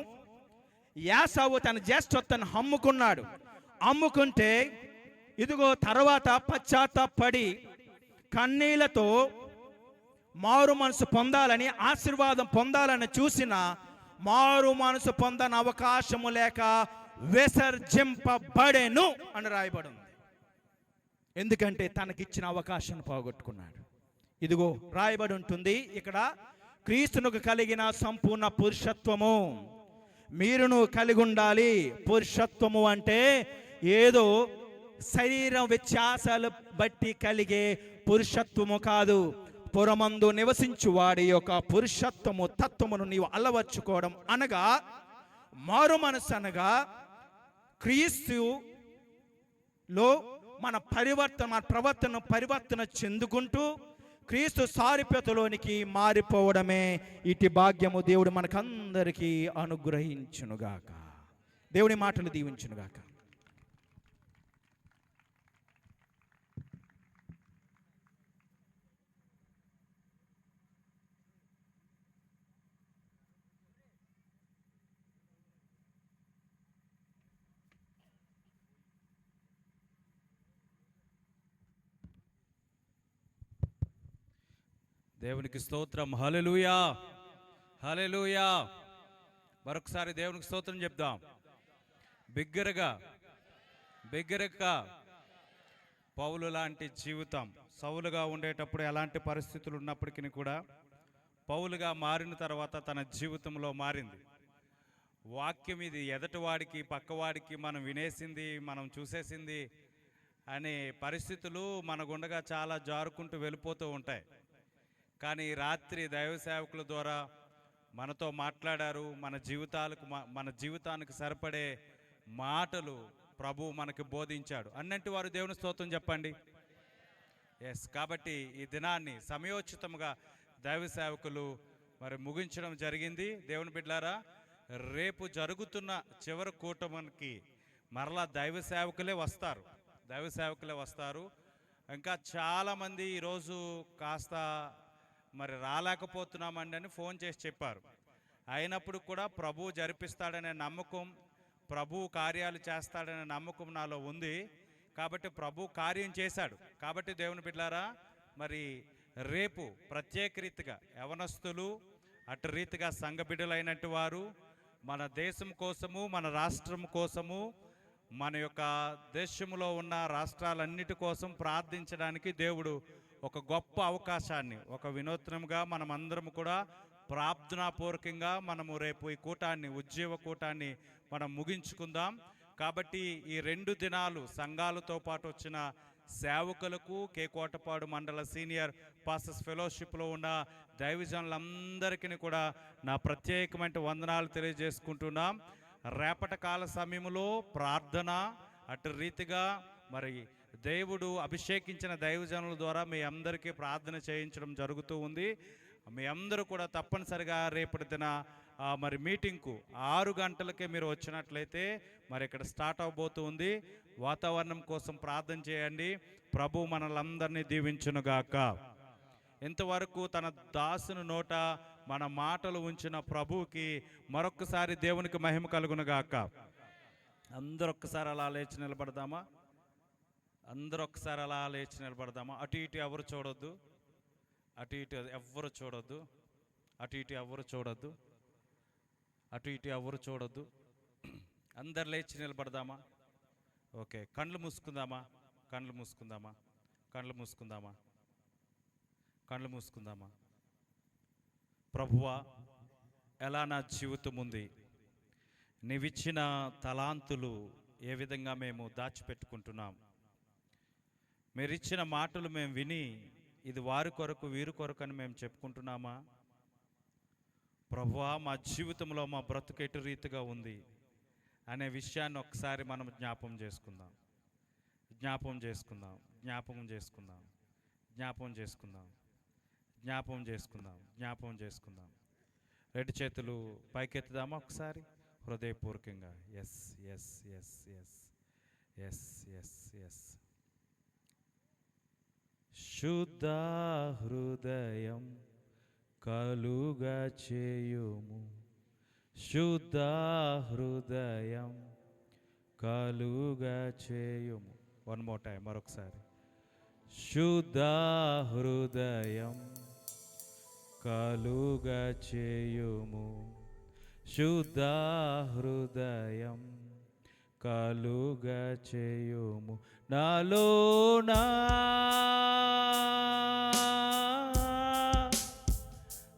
యాసావు తన జ్యేష్ఠత్వాన్ని అమ్ముకున్నాడు. అమ్ముకుంటే ఇదిగో తర్వాత పశ్చాత్తాపడి కన్నీళ్లతో మారు మనసు పొందాలని, ఆశీర్వాదం పొందాలని చూసిన మారు మనసు పొందని అవకాశము లేక విసర్జింపబడెను అని రాయబడి ఉంది. ఎందుకంటే తనకిచ్చిన అవకాశం పోగొట్టుకున్నాడు. ఇదిగో రాయబడి ఉంటుంది ఇక్కడ, క్రీస్తునకు కలిగిన సంపూర్ణ పురుషత్వము మీరును కలిగి ఉండాలి. పురుషత్వము అంటే ఏదో శరీరం వ్యత్యాసాలు బట్టి కలిగే పురుషత్వము కాదు. పురమందు నివసించు వాడి యొక్క పురుషత్వము తత్వమును నీవు అలవర్చుకోవడం అనగా, మారు మనసు అనగా క్రీస్తులో మన ప్రవర్తన పరివర్తన చెందుకుంటూ క్రీస్తు సారూప్యతలోనికి మారిపోవడమే ఇటు భాగ్యము. దేవుడు మనకందరికీ అనుగ్రహించునుగాక. దేవుని మాటలు దీవించునుగాక. దేవునికి స్తోత్రం. హల్లెలూయా, హల్లెలూయా. మరొకసారి దేవునికి స్తోత్రం చెప్దాం. బిగ్గరగా పౌలు లాంటి జీవితం, సౌలుగా ఉండేటప్పుడు ఎలాంటి పరిస్థితులు ఉన్నప్పటికీ కూడా పౌలుగా మారిన తర్వాత తన జీవితంలో మారింది. వాక్యం ఇది ఎదటివాడికి పక్కవాడికి మనం వినేసింది, మనం చూసేసింది అనే పరిస్థితులు మన గుండగా చాలా జారుకుంటూ వెళ్ళిపోతూ ఉంటాయి. కానీ రాత్రి దైవ సేవకుల ద్వారా మనతో మాట్లాడారు. మన జీవితానికి సరిపడే మాటలు ప్రభు మనకి బోధించాడు. అన్నంటి వారు దేవుని స్తోత్రం చెప్పండి. ఎస్, కాబట్టి ఈ దినాన్ని సమయోచితంగా దైవ సేవకులు మరి ముగించడం జరిగింది. దేవుని బిడ్డలారా, రేపు జరుగుతున్న చివరి కూటమికి మరలా దైవ సేవకులే వస్తారు. ఇంకా చాలామంది ఈరోజు కాస్త మరి రాలేకపోతున్నామండి అని ఫోన్ చేసి చెప్పారు. అయినప్పుడు కూడా ప్రభు జరిపిస్తాడనే నమ్మకం, ప్రభు కార్యాలు చేస్తాడనే నమ్మకం నాలో ఉంది. కాబట్టి ప్రభు కార్యం చేశాడు. కాబట్టి దేవుని బిడ్డలారా, మరి రేపు ప్రత్యేక రీతిగా యవనస్తులు, అటు రీతిగా సంఘ బిడ్డలైనట్టు వారు మన దేశం కోసము, మన రాష్ట్రం కోసము, మన యొక్క దేశంలో ఉన్న రాష్ట్రాలన్నిటి కోసం ప్రార్థించడానికి దేవుడు ఒక గొప్ప అవకాశాన్ని, ఒక వినూత్నంగా మనమందరం కూడా ప్రార్థనాపూర్వకంగా మనము రేపు ఈ కూటాన్ని, ఉజ్జీవ కూటాన్ని మనం ముగించుకుందాం. కాబట్టి ఈ 2 దినాలు సంఘాలతో పాటు వచ్చిన సేవకులకు, కేకోటపాడు మండల సీనియర్ పాస్టర్స్ ఫెలోషిప్లో ఉన్న దైవజనులందరికీ కూడా నా ప్రత్యేకమైన వందనాలు తెలియజేసుకుంటున్నాం. రేపటి కాల సమయంలో ప్రార్థన, అటు రీతిగా మరి దేవుడు అభిషేకించిన దైవజనుల ద్వారా మీ అందరికీ ప్రార్థన చేయించడం జరుగుతూ ఉంది. మీ అందరూ కూడా తప్పనిసరిగా రేపటి దిన మరి మీటింగ్కు 6 గంటలకే మీరు వచ్చినట్లయితే మరి ఇక్కడ స్టార్ట్ అవబోతూ ఉంది. వాతావరణం కోసం ప్రార్థన చేయండి. ప్రభు మనలందరినీ దీవించునుగాక. ఇంతవరకు తన దాసుని నోట మన మాటలు ఉంచిన ప్రభువుకి మరొక్కసారి దేవునికి మహిమ కలుగునుగాక. అందరూ ఒక్కసారి అలా లేచి నిలబడదామా? అందరూ ఒక్కసారి అలా లేచి నిలబడదామా? అటు ఇటు ఎవరు చూడొద్దు, అటు ఇటు ఎవరు చూడొద్దు, అటు ఇటు ఎవరు చూడొద్దు, అటు ఇటు ఎవరు చూడొద్దు. అందరు లేచి నిలబడదామా? ఓకే, కళ్ళు మూసుకుందామా? కళ్ళు మూసుకుందామా? కళ్ళు మూసుకుందామా? కళ్ళు మూసుకుందామా? ప్రభువా, ఎలా నా జీవితం ఉంది, నీవిచ్చిన తలాంతులు ఏ విధంగా మేము దాచిపెట్టుకుంటున్నాం, మీరిచ్చిన మాటలు మేము విని ఇది వారి కొరకు వీరి కొరకు అని మేము చెప్పుకుంటున్నామా? ప్రభువా, మా జీవితంలో మా బ్రతుకు ఎటు రీతిగా ఉంది అనే విషయాన్ని ఒకసారి మనం జ్ఞాపకం చేసుకుందాం. జ్ఞాపకం చేసుకుందాం. జ్ఞాపకం చేసుకుందాం. జ్ఞాపకం చేసుకుందాం. జ్ఞాపకం చేసుకుందాం. జ్ఞాపకం చేసుకుందాం. 2 చేతులు పైకెత్తుదామా ఒకసారి హృదయపూర్వకంగా? Yes yes yes yes yes yes yes. శుద్ధ హృదయం కలుగా చేయుము, శుద్ధ హృదయం కలుగా చేయుము. వన్ మోర్ టైం, మరొకసారి. శుద్ధ హృదయం కలుగా చేయుము, శుద్ధ హృదయం కలుగా చేయుము. నాలోనా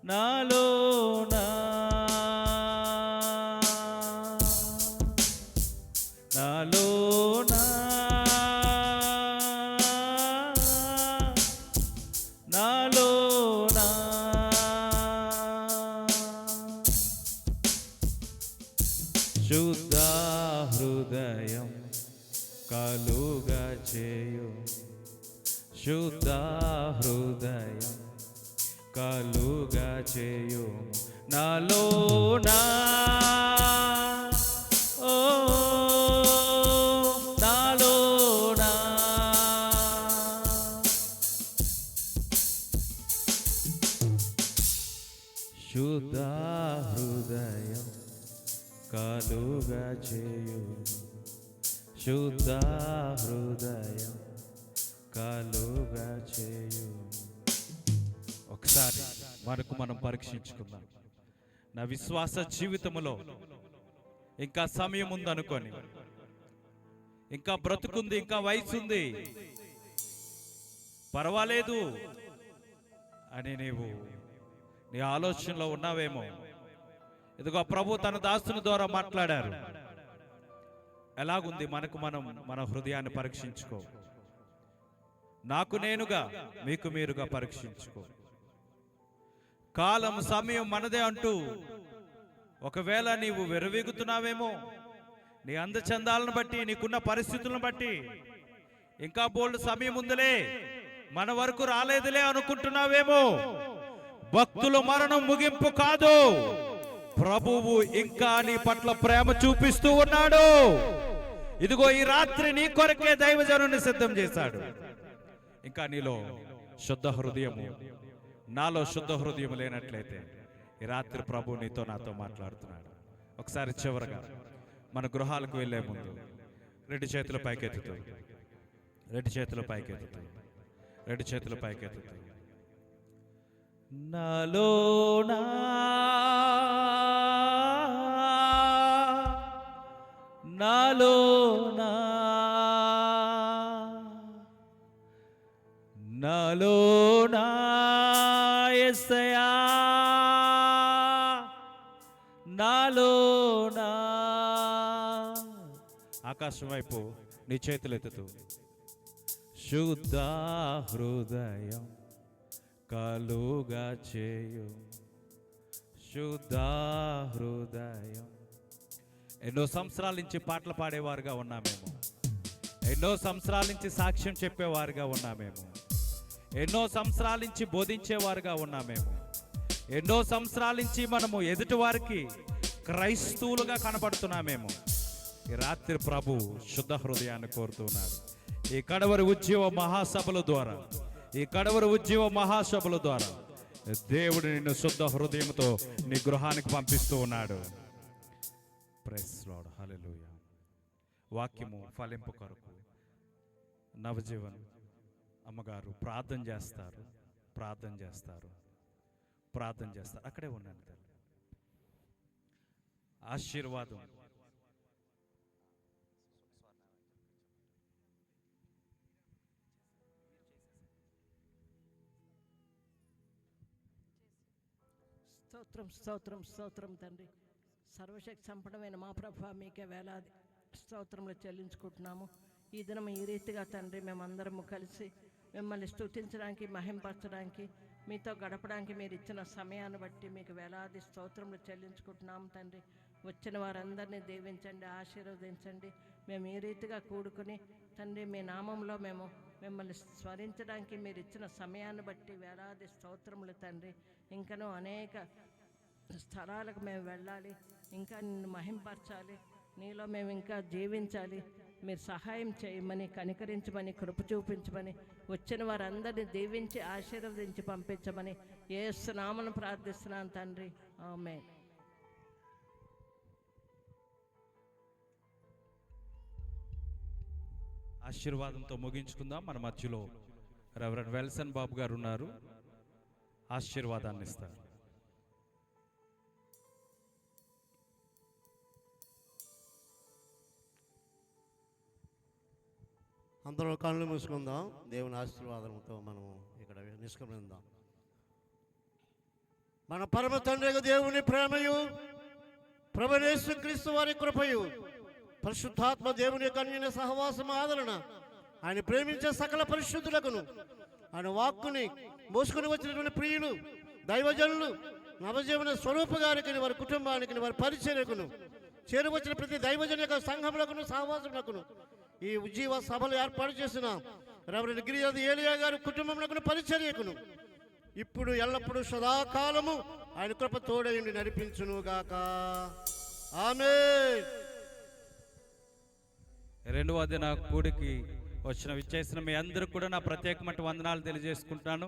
నాలోనా నాలోనా నాలోనా శుద్ధ హృదయం కలుగా చేయు, శుద్ధ హృదయం కలుగా చేయు. నాలోనా ఓ నాలోనా శుద్ధ హృదయం కలుగా చేయు, శుద్ధ హృదయం కలుగా చేయు. ఒకసారి మనకు మనం పరీక్షించుకుందాం. నా విశ్వాస జీవితంలో ఇంకా సమయం ఉందనుకొని, ఇంకా బ్రతుకుంది, ఇంకా వయసు ఉంది, పర్వాలేదు అని నీవు నీ ఆలోచనలో ఉన్నావేమో. ఇదిగో ప్రభు తన దాసుని ద్వారా మాట్లాడారు. ఎలాగుంది మనకు మనం మన హృదయాన్ని పరీక్షించుకో. నాకు నేనుగా, మీకు మీరుగా పరీక్షించుకో. కాలం సమయం మనదే అంటూ ఒకవేళ నీవు వెరవీగుతున్నావేమో, నీ అందచందాలను బట్టి, నీకున్న పరిస్థితులను బట్టి, ఇంకా బోల్డ్ సమయం ఉందిలే, మన వరకు రాలేదులే అనుకుంటున్నావేమో. భక్తుల మరణం ముగింపు కాదు. ప్రభువు ఇంకా నీ పట్ల ప్రేమ చూపిస్తూ ఉన్నాడు. ఇదిగో ఈ రాత్రి నీ కొరకే దైవజనుని సిద్ధం చేశాడు. ఇంకా నీలో శుద్ధ హృదయము, నాలో శుద్ధ హృదయం లేనట్లయితే ఈ రాత్రి ప్రభు నీతో నాతో మాట్లాడుతున్నాడు. ఒకసారి చివరగా మన గృహాలకు వెళ్ళే ముందు 2 చేతుల పైకెత్తుతూ రెండు చేతులు పైకెత్తుతూ, రెండు చేతులు పైకెత్తుతూ. నాలోనా నాలోనా నాలోనా యేసయ్యా నాలోనా. ఆకాశం వైపు నీ చేతులు ఎత్తుతూ, శుద్ధ హృదయం కలుగా చేయు, శుద్ధ హృదయం. ఎన్నో సంవత్సరాల నుంచి పాటలు పాడేవారుగా ఉన్నామేమో, ఎన్నో సంవత్సరాల నుంచి సాక్ష్యం చెప్పేవారుగా ఉన్నామేమో, ఎన్నో సంవత్సరాల నుంచి బోధించేవారుగా ఉన్నామేమో, ఎన్నో సంవత్సరాల నుంచి మనము ఎదుటి వారికి క్రైస్తవులుగా కనపడుతున్నామేమో. ఈ రాత్రి ప్రభు శుద్ధ హృదయాన్ని కోరుతున్నారు. ఈ కడవరి ఉద్యమ మహాసభల ద్వారా, ఈ కడవరి ఉద్యమ మహాసభల ద్వారా దేవుడు నిన్ను శుద్ధ హృదయంతో నీ గృహానికి పంపిస్తూ ఉన్నాడు. ప్రైజ్ లార్డ్, హల్లెలూయా. వాక్యము ఫలింపు కొరకు నవజీవన్ అమ్మగారు ప్రార్థన చేస్తారు, ప్రార్థన చేస్తారు, ప్రార్థన చేస్తారు. అక్కడే ఉన్నాను తల్లి. ఆశీర్వాదం స్తోత్రం స్తోత్రం స్తోత్రం తండ్రి. సర్వశక్తి సంపన్నమైన మా ప్రభు మీకే వేలాది స్తోత్రములు చెల్లించుకుంటున్నాము. ఈ దినం ఈ రీతిగా తండ్రి మేమందరము కలిసి మిమ్మల్ని స్తుతించడానికి, మహింపరచడానికి, మీతో గడపడానికి మీరు ఇచ్చిన సమయాన్ని బట్టి మీకు వేలాది స్తోత్రములు చెల్లించుకుంటున్నాము తండ్రి. వచ్చిన వారందరినీ దీవించండి, ఆశీర్వదించండి. మేము ఈ రీతిగా కూడుకుని తండ్రి మీ నామంలో మేము మిమ్మల్ని స్మరించడానికి మీరు ఇచ్చిన సమయాన్ని బట్టి వేలాది స్తోత్రములు తండ్రి. ఇంకనూ అనేక స్థలాలకు మేము వెళ్ళాలి, ఇంకా నిన్ను మహింపరచాలి, నీలో మేము ఇంకా జీవించాలి. మీరు సహాయం చేయమని, కనికరించమని, కృప చూపించమని, వచ్చిన వారందరినీ దీవించి ఆశీర్వదించి పంపించమని యేసు నామమున ప్రార్థిస్తున్నాను తండ్రి. ఆమేన్. ఆశీర్వాదంతో ముగించుకుందాం. మన మధ్యలో రెవరెండ్ వెల్సన్ బాబు గారు ఉన్నారు, ఆశీర్వాదాన్ని ఇస్తారు. అందరూ కళ్ళు మూసుకుందాం. దేవుని ఆశీర్వాదంతో మనం ఇక్కడ నిష్క్రమిద్దాం. మన పరమ తండ్రి దేవుని ప్రేమయు, ప్రభు యేసుక్రీస్తు వారి కృపయు, పరిశుద్ధాత్మ దేవుని యొక్క అన్యోన్య సహవాసం, ఆదరణ, ఆయన ప్రేమించే సకల పరిశుద్ధులకును, ఆయన వాక్కుని మోసుకుని వచ్చినటువంటి ప్రియులు, దైవజనులు, నవజీవన స్వరూప గారికి, వారి కుటుంబానికి, వారి పరిచర్యకును, చేరువచ్చిన ప్రతి దైవజన యొక్క సంఘములకును, సహవాసములకును, ఈ ఉజ్జీవ సభలు ఏర్పాటు చేసిన రెవరెండ్ గిరిజాది ఏలియా గారి కుటుంబములకును, పరిచర్యకును, ఇప్పుడు ఎల్లప్పుడూ సదాకాలము ఆయన కృప తోడయుండి నడిపించునుగాక. ఆమేన్. రెండవ దిన కూడికి విచ్చేసిన మీ అందరూ కూడా నా ప్రత్యేకమైన వందనాలు తెలియజేసుకుంటున్నాను.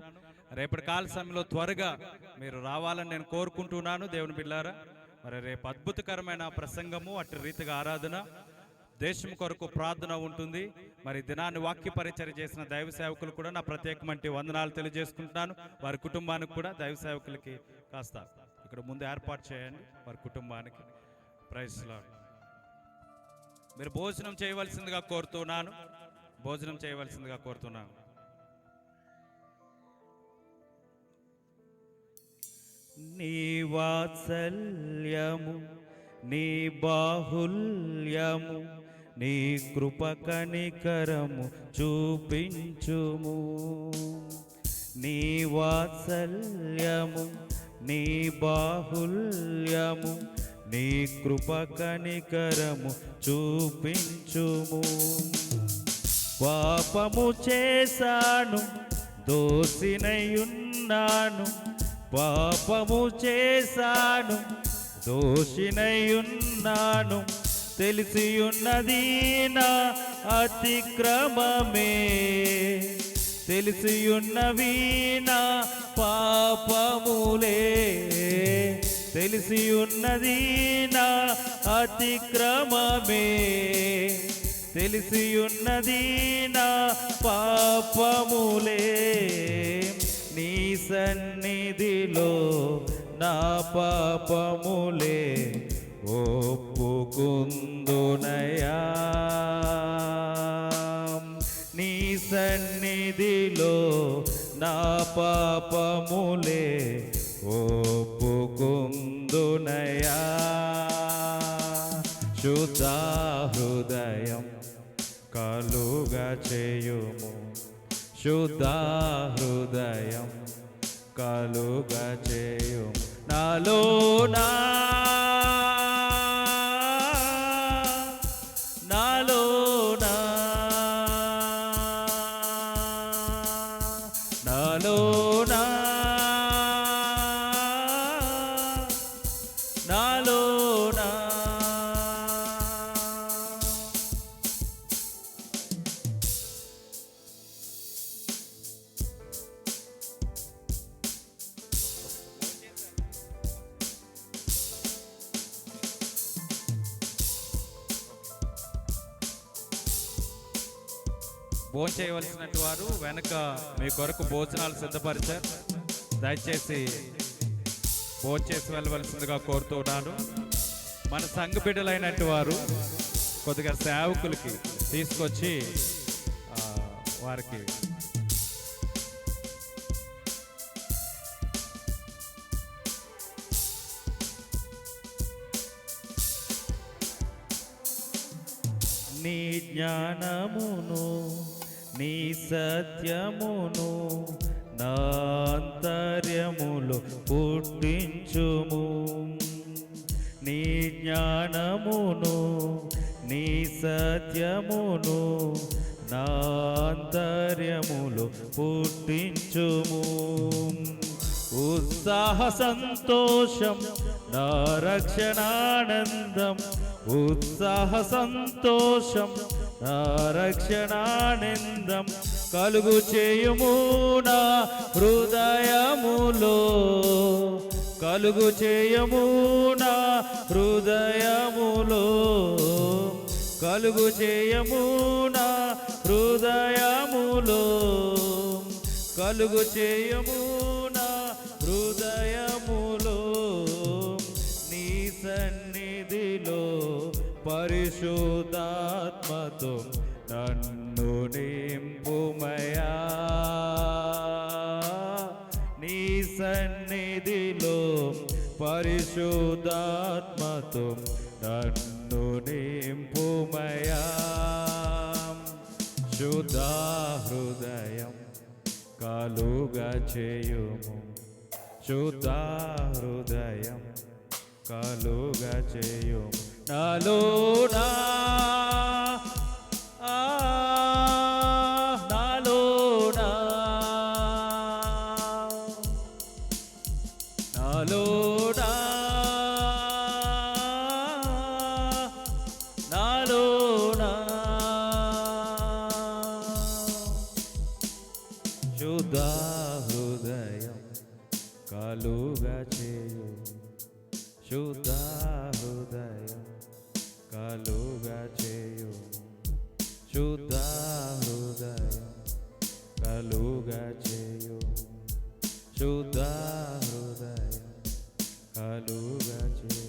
రేపటి కాల సమయంలో త్వరగా మీరు రావాలని నేను కోరుకుంటున్నాను. దేవుని బిడ్డలారా, మరి రేపు అద్భుతకరమైన ప్రసంగము, అటు రీతిగా ఆరాధన, దేశం కొరకు ప్రార్థన ఉంటుంది. మరి దినాన్ని వాక్య పరిచర్య చేసిన దైవ సేవకులు కూడా నా ప్రత్యేకమైన వందనాలు తెలియజేసుకుంటున్నాను. వారి కుటుంబానికి కూడా, దైవ సేవకులకి కాస్త ఇక్కడ ముందు ఏర్పాటు చేయండి వారి కుటుంబానికి. Praise Lord. మీరు భోజనం చేయవలసిందిగా కోరుతున్నాను, భోజనం చేయవలసిందిగా కోరుతున్నాను. నీ వాత్సల్యము, నీ బాహుల్యము, నీ కృప కనికరము చూపించుము. నీ వాత్సల్యము, నీ బాహుల్యము, నీ కృప కనికరము చూపించుము. పాపము చేశాను, దోషినయున్నాను, పాపము చేశాను, దోషినయున్నాను, తెలిసియున్నది నా అతిక్రమమే, తెలిసియున్నవి నా పాపములే, తెలిసియున్నది నా అతిక్రమమే, తెలిసియున్నది నా పాపములే, నీ సన్నిధిలో నా పాపములే ఒప్పుకుందునయా, నీ సన్నిధిలో నా పాపములే ఒప్పుకుందునయా. శుద్ధ హృదయం కలుగ చేయుము, శుద్ధ హృదయం కలుగ చేయుము నాలోనా, నాలోనా, నాలోనా, నాలోనా. భోజనం చేయవలసినటువంటి వారు వెనక మీ కొరకు భోజనాలు సిద్ధపరిచారు. దయచేసి భోజనం చేసి వెళ్ళవలసిందిగా కోరుతున్నాను. మన సంఘ బిడ్డలైనటువంటి వారు కొద్దిగా సేవకులకి తీసుకొచ్చి వారికి నీ జ్ఞానమును నీ సత్యమును నా అంతర్యములో పుట్టించుము, నీ జ్ఞానమును నీ సత్యమును నా అంతర్యములో పుట్టించుము. ఉత్సాహ సంతోషం నా రక్షణానందం, ఉత్సాహ సంతోషం నా రక్షణానందం కలుగు చేయుము నా హృదయములో, కలుగు చేయము నా హృదయములో, కలుగు చేయము నా హృదయములో, కలుగు చేయము నా హృదయములో. నీ సన్నిధిలో పరిశుద్ధాత్మతో నన్ను నింపుమయా, నీ సన్నిధిలో పరిశుద్ధాత్మతో నన్ను నింపుమయా. శుద్ధ హృదయం కలుగ చేయుము, శుద్ధ హృదయం కలుగ చేయుము నాలోనా, నాలోనా, నాలోనా, నాలోనా. శుద్ధ హృదయం కలుగ చేయు, శుద్ధ హృదయం కలుగ చేయు, శుద్ధ హృదయం కలుగ చేయు, శుద్ధ హృదయం కలుగ చేయు.